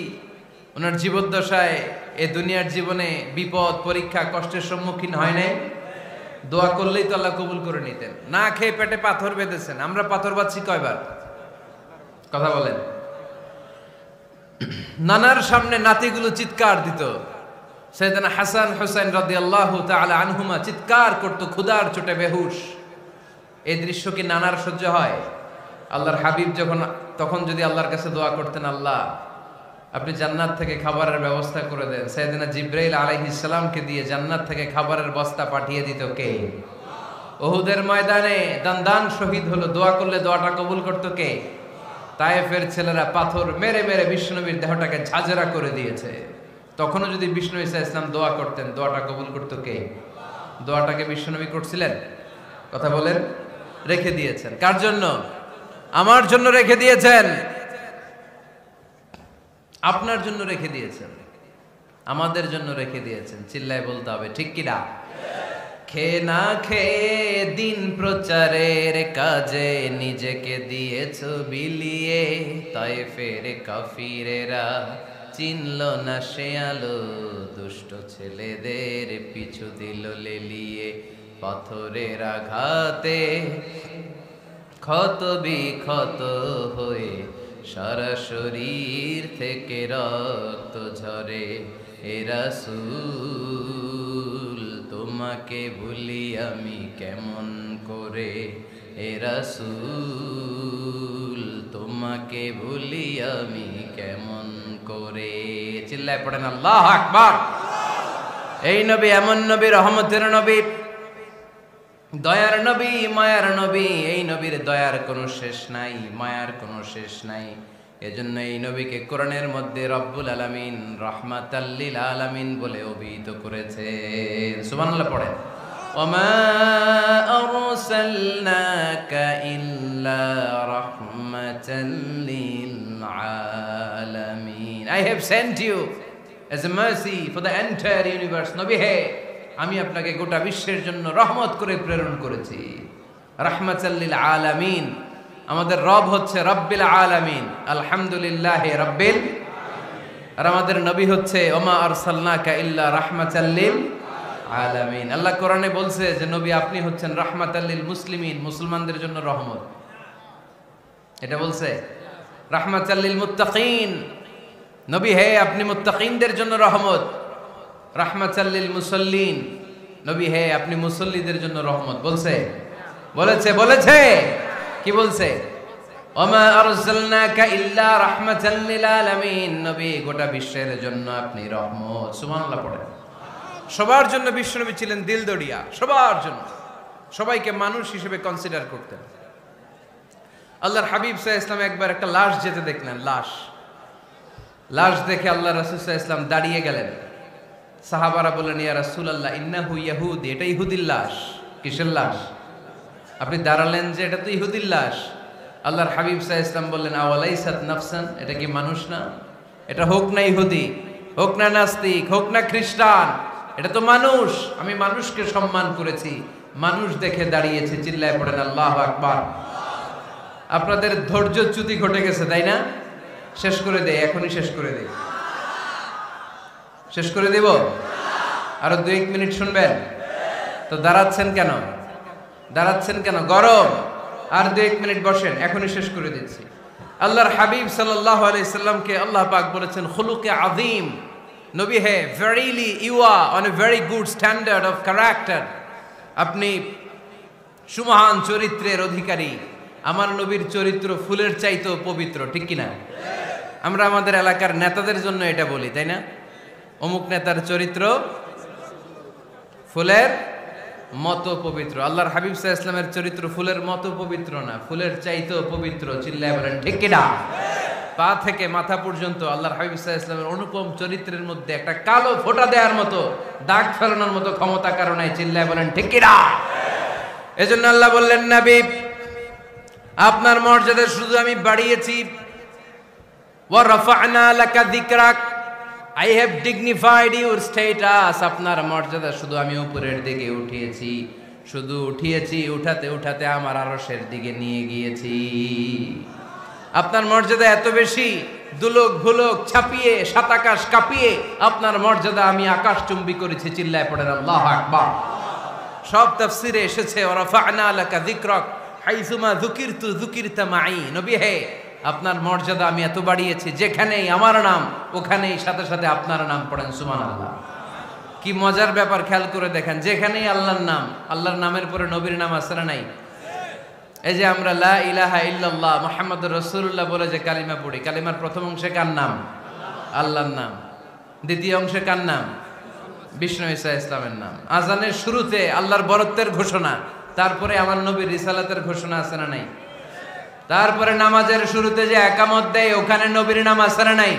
ওনার জীবদ্দশায় এ দুনিয়ার জীবনে বিপদ পরীক্ষা কষ্টের সম্মুখীন হয় নাই? দোয়া করলেই তো আল্লাহ কবুল করে নিতেন। না খেয়ে পেটে পাথর বেঁধেছেন, আমরা পাথর বাঁধছি কয়বার? কথা বলেন। নানার সামনে নাতিগুলো চিৎকার দিত, সাইয়েদনা হাসান হুসাইন রাদিয়াল্লাহু তাআলা আনহুমা চিৎকার করত ক্ষুধার চোটে বেহুশ। এই দৃশ্য কি নানার সহ্য হয়? আল্লাহর হাবিব তখন যদি আল্লাহর কাছে দোয়া করতেন, আল্লাহ আপনি জান্নাত থেকে খাবারের ব্যবস্থা করে দেন, সাইয়েদনা জিবরাইল আলাইহিস সালামকে দিয়ে জান্নাত থেকে খাবারের বস্তা পাঠিয়ে দিত কে? উহুদের ময়দানে দান শহীদ হলো, দোয়া করলে দোয়াটা কবুল করত কে? তায়েফের ছেলেরা পাথর মেরে মেরে বিষ্ণুনবীর দেহটাকে ঝাঁঝরা করে দিয়েছে। তখনও যদি বিষ্ণু ঈসা ইসলাম দোয়া করতেন, দোয়াটা কবুল করত কে? দোয়াটাকে বিষ্ণুনবী করছিলেন? কথা বলেন। রেখে দিয়েছেন কার জন্য? আমার জন্য রেখে দিয়েছেন, আপনার জন্য রেখে দিয়েছেন, আমাদের জন্য রেখে দিয়েছেন। চিল্লায় বলতে হবে ঠিক কিনা? খেয়ে না খেয়ে দিন প্রচারের কাজে নিজেকে দিয়েছ বিলিয়ে, তায়েফের কাফিরেরা চিনল না সে আলো, দুষ্ট ছেলেদের পিছু দিল লেলিয়ে, পাথরের আঘাতে ক্ষত বিক্ষত হয়ে সারা শরীর থেকে রক্ত ঝরে। এ রাসূল তোমাকে ভুলি আমি কেমন করে, এ রাসূল তোমাকে ভুলি আমি কেমন করে। চিল্লায় পড়েন আল্লাহু আকবার। এই নবী এমন নবী, রহমতের নবী, দয়ার নবী, মায়ার নবী। এই নবীর দয়ার কোনো শেষ নাই, মায়ার কোনো শেষ নাই। এজন্য এই নবীকে কোরআনের মধ্যে রব্বুল আলামিন রাহমাতাল লিল আলামিন বলে অভিহিত করেছে। সুবহানাল্লাহ পড়েন। ওমা আরসালনাকা ইল্লা রাহমাতাল লিল আলামিন। I have sent you as a mercy for the entire universe. নবী হে, আমি আপনাকে গোটা বিশ্বের জন্য রহমত করে প্রেরণ করেছি। রাহমাতাল লিল আলামিন। আমাদের রব হচ্ছে রব্বিল আলামিন, আলহামদুলিল্লাহ রব্বিল। আর আমাদের নবী হচ্ছে ওমা আরসালনাকা ইল্লা রাহমাতাল লিল আলামিন। আল্লাহ কোরআনে বলছে যে নবী আপনি হচ্ছেন রাহমাতাল লিল মুসলিমিন, মুসলমানদের জন্য রহমত। এটা বলছে রাহমাতাল লিল মুত্তাকিন। নবী হে আপনি মুত্তাকিনদের জন্য রহমত। রাহমাতাল লিল মুসাল্লিন। নবী হে আপনি মুসল্লিদের জন্য রহমত। বলছে? বলেছে। কি বলছে? ওমা আরসালনাকা ইল্লা রাহমাতাল লিল আলামিন। নবী গোটা বিশ্বের জন্য আপনি রহমত। সুবহানাল্লাহ পড়েন। সবার জন্য বিশ্বনবী ছিলেন দিলদরিয়া, সবার জন্য, সবাইকে মানুষ হিসেবে কনসিডার করতেন। আল্লাহর হাবিব সাল্লাল্লাহু আলাইহি ওয়াসাল্লাম একবার একটা লাশ যেতে দেখলেন। লাশ দেখে আল্লাহ রাসূল সাল্লাল্লাহু আলাইহি ওয়াসাল্লাম দাঁড়িয়ে গেলেন। সাহাবারা বললেন, ইয়া রাসূলুল্লাহ ইন্নাহু ইয়াহুদি, এটা ইহুদির লাশ। কিসের লাশ? আপনি দাঁড়ালেন যে এটা তো ইহুদির লাশ। আল্লাহর হাবিব সাল্লাল্লাহু আলাইহি ওয়াসাল্লাম বললেন, আওয়ালাইসাত নাফসান, এটা কি মানুষ না? এটা হোক না ইহুদি, হোক না নাস্তিক, হোক না খ্রিস্টান, এটা তো মানুষ। আমি মানুষকে সম্মান করেছি, মানুষ দেখে দাঁড়িয়েছি। চিল্লায় পড়েন আল্লাহু আকবার। আপনাদের ধৈর্যচ্যুতি ঘটে গেছে, তাই না? শেষ করে দেই, এখনই শেষ করে দেই। শেষ করে দেব? আরো 2-1 মিনিট শুনবেন তো? দাঁড়াচ্ছেন কেন? গরম। আর 2-1 মিনিট বসেন, এখনই শেষ করে দিচ্ছি। আল্লাহর হাবিব সাল্লাল্লাহু আলাইহি সাল্লামকে আল্লাহ পাক বলেছেন খুলুকে আযীম। নবী হে, verily you are on a very good standard of character. আপনি সুমহান চরিত্রের অধিকারী। আমার নবীর চরিত্র ফুলের চাইতেও পবিত্র, ঠিক কিনা? আমরা আমাদের এলাকার নেতাদের জন্য এটা বলি, তাই না? অমুক নেতার চরিত্র ফুলের মতো পবিত্র। আল্লাহর হাবিব সাল্লাল্লাহু আলাইহি ওয়াসাল্লামের চরিত্র ফুলের মতো পবিত্র না, ফুলের চাইতেও পবিত্র। চিল্লায় বলেন ঠিক কিনা? পা থেকে মাথা পর্যন্ত আল্লাহর হাবিব সাল্লাল্লাহু আলাইহি ওয়াসাল্লামের অনুপম চরিত্রের মধ্যে একটা কালো ফোঁটা দেওয়ার মতো, দাগ ফেলানোর মতো ক্ষমতা কারণে। চিল্লায় বলেন ঠিক কিনা? এজন্য আল্লাহ বললেন, নবী আপনার মর্যাদা শুধু আমি বাড়িয়েছি, ওয়া রাফা'না লাকা যিকরাক, I have dignified your status. আপনার মর্যাদা শুধু আমি উপরের দিকে উঠিয়েছি, উঠাতে উঠাতে আমার আরশের দিকে নিয়ে গিয়েছি। আপনার মর্যাদা এত বেশি, দুলোক ভুলোক ছাপিয়ে সাত আকাশ কাঁপিয়ে আপনার মর্যাদা আমি আকাশ চুম্বি করেছি। চিল্লায় পড়েন আল্লাহু আকবার। সব তাফসিরে এসেছে ওয়ারাফা'না লাকা যিকরাক হাইসুমা যুকিরতু যুকিরতা মাই। নবী হে, আপনার মর্যাদা আমি এত বাড়িয়েছি, যেখানেই আমার নাম ওখানেই সাথে সাথে আপনার নাম। পড়েন সুবহানাল্লাহ। কি মজার ব্যাপার, খেয়াল করে দেখেন, যেখানেই আল্লাহর নাম, আল্লাহর নামের পরে নবীর নাম আছে না নাই? এই যে আমরা লা ইলাহা ইল্লাল্লাহ মুহাম্মাদুর রাসূলুল্লাহ বলে যে কালিমা পড়ি, কালিমার প্রথম অংশে কার নাম? আল্লাহর নাম। দ্বিতীয় অংশে কার নাম? বিষ্ণু ঈসা ইসলামের নাম। আজানের শুরুতে আল্লাহর বরত্বের ঘোষণা, তারপরে আমার নবীর রিসালাতের ঘোষণা আছে না নাই? তারপরে নামাজের শুরুতে যে একামত দেয়, ওখানে নবীর নাম আছে না নাই?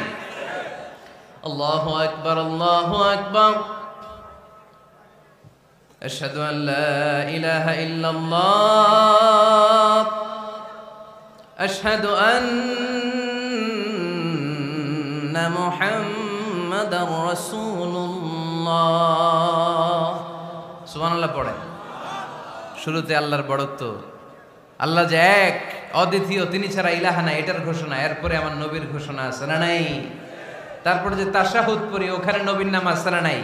আল্লাহু আকবার, আল্লাহু আকবার। আশহাদু আন লা ইলাহা ইল্লাল্লাহ, আশহাদু আন্না মুহাম্মাদার রাসূলুল্লাহ। সুবহানাল্লাহ পড়েন। শুরুতে আল্লাহর বড়ত্ব, আল্লাহ যে এক অদ্বিতীয়, তিনি ছাড়া ইলাহা নাই, এটার ঘোষণা। এরপরে আমার নবীর ঘোষণা আছে না নাই? তারপরে যে তাশাহুদ পড়ি, ওখানে নবীর নাম আছে না নাই?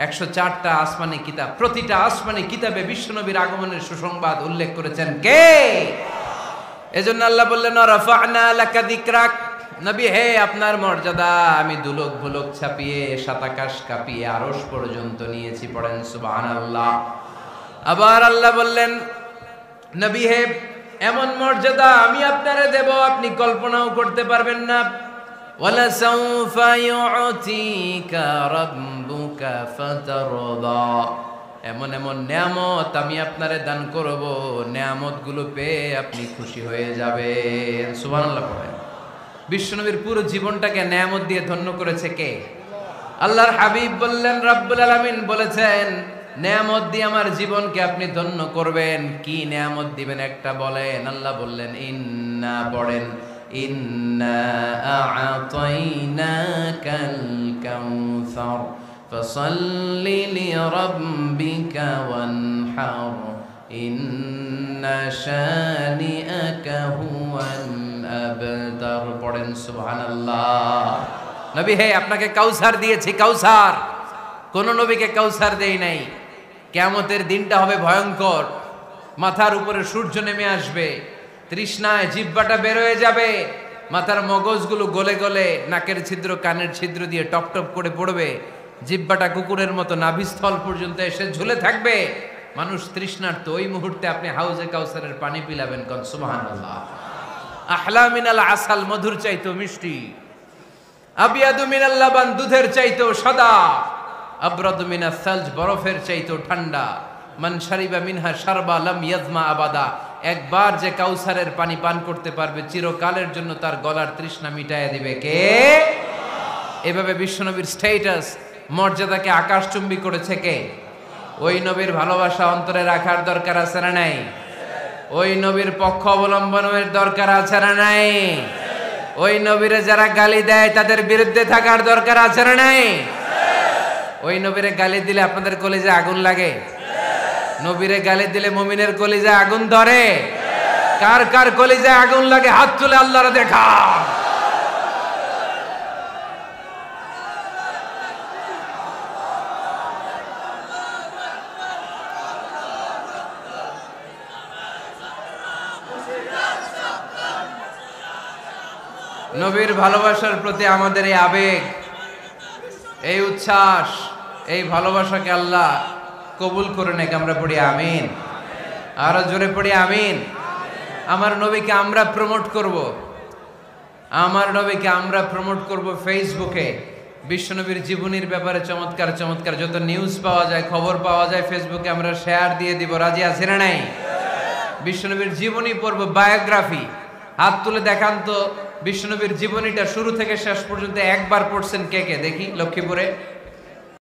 104টা আসমানি কিতাব, প্রতিটা আসমানি কিতাবে বিশ্বনবীর আগমনের সুসংবাদ উল্লেখ করেছেন কে? এজন্য আল্লাহ বললেন রাফা'না লাকা যিকরাক। নবী হে, আপনার মর্যাদা আমি দুলোক ভুলোক ছাপিয়ে সাত আকাশ কাঁপিয়ে আরশ পর্যন্ত নিয়েছি। পড়েন সুবহানাল্লাহ। আবার আল্লাহ বললেন নবী হে, এমন মর্যাদা আমি আপনারে দেব আপনি কল্পনাও করতে পারবেন না। ওয়ালা সাউফা ইউতিকা রাব্বুকা ফাতারদা। এমন এমন নিয়ামত আমি আপনারে দান করব, নিয়ামতগুলো পেয়ে আপনি খুশি হয়ে যাবেন। সুবহানাল্লাহ পড়েন। বিশ্বনবীর পুরো জীবনটাকে নিয়ামত দিয়ে ধন্য করেছে কে? আল্লাহর হাবিব বললেন, রব্বুল আলামিন বলেছেন নিয়ামত দিয়ে আমার জীবনকে আপনি ধন্য করবেন। কি নিয়ামত দিবেন একটা বলেন? আল্লাহ বললেন ইন্না, পড়েন, ইন্না আ'তাইনাকাল কাউসার ফাসাল্লি লিরাব্বিকা ওয়ানহার ইন্না শানিআকা হুয়াল আবতার। পড়েন সুবহানাল্লাহ। নবী হে, আপনাকে কাউসার দিয়েছি, কাউসার। কোন নবীকে কাউসার দেই নাই। কিয়ামতের দিনটা হবে ভয়ঙ্কর, মাথার উপরে সূর্য নেমে আসবে, তৃষ্ণায় জিহ্বাটা বের হয়ে যাবে, মাথার মগজগুলো গলে গলে নাকের ছিদ্র কানের ছিদ্র দিয়ে টপ টপ করে পড়বে, জিহ্বাটা কুকুরের মতো নাভিস্থল পর্যন্ত এসে ঝুলে থাকবে। মানুষ তৃষ্ণার্ত। ওই মুহূর্তে আপনি হাউজে কাউসারের পানি পিলাবেন। কোন সুবহানাল্লাহ। আহলা মিনাল আসাল, মধুর চাইতো মিষ্টি। আবিয়াদু মিনাল লাবান, দুধের চাইতো সাদা। আবরাদু মিনাস সালজ, বরফের চাইতো ঠান্ডা। মান শারিবা মিনহা শারবা লাম ইয়াজমা আবাদা। একবার যে কাউসারের পানি পান করতে পারবে, চিরকালের জন্য তার গলার তৃষ্ণা মিটাইয়া দিবে কে? এভাবে বিশ্বনবীর স্ট্যাটাস, মর্যাদাকে আকাশচুম্বী করেছে কে? ওই নবীর ভালোবাসা অন্তরে রাখার দরকার আছে না নাই? ওই নবীর পক্ষ অবলম্বনের দরকার আছে না নাই? ওই নবীরে যারা গালি দেয় তাদের বিরুদ্ধে থাকার দরকার আছে না নাই? ওই নবীরে গালি দিলে আপনাদের কলিজায় আগুন লাগে? নবীরে গালি দিলে মুমিনের কলিজায় আগুন ধরে? কার কার কলিজায় আগুন লাগে হাত তুলে আল্লাহরে দেখা। নবীর ভালোবাসার প্রতি আমাদের এই আবেগ, এই উচ্ছ্বাস, এই ভালোবাসাকে আল্লাহ কবুল করে নেক। আমরা পড়ি আমিন। আরো জোরে পড়ি আমিন। আমার নবীকে আমরা প্রমোট করব, আমার নবীকে আমরা প্রমোট করব ফেসবুকে। বিশ্বনবীর জীবনীর ব্যাপারে চমৎকার চমৎকার যত নিউজ পাওয়া যায়, খবর পাওয়া যায়, ফেসবুকে আমরা শেয়ার দিয়ে দিব। রাজি আছি না নাই? বিশ্বনবীর জীবনী পড়ব, বায়োগ্রাফি। হাত তুলে দেখান তো বিশ্বনবীর জীবনীটা শুরু থেকে শেষ পর্যন্ত একবার পড়ছেন কে কে? দেখি লক্ষ্মীপুরে।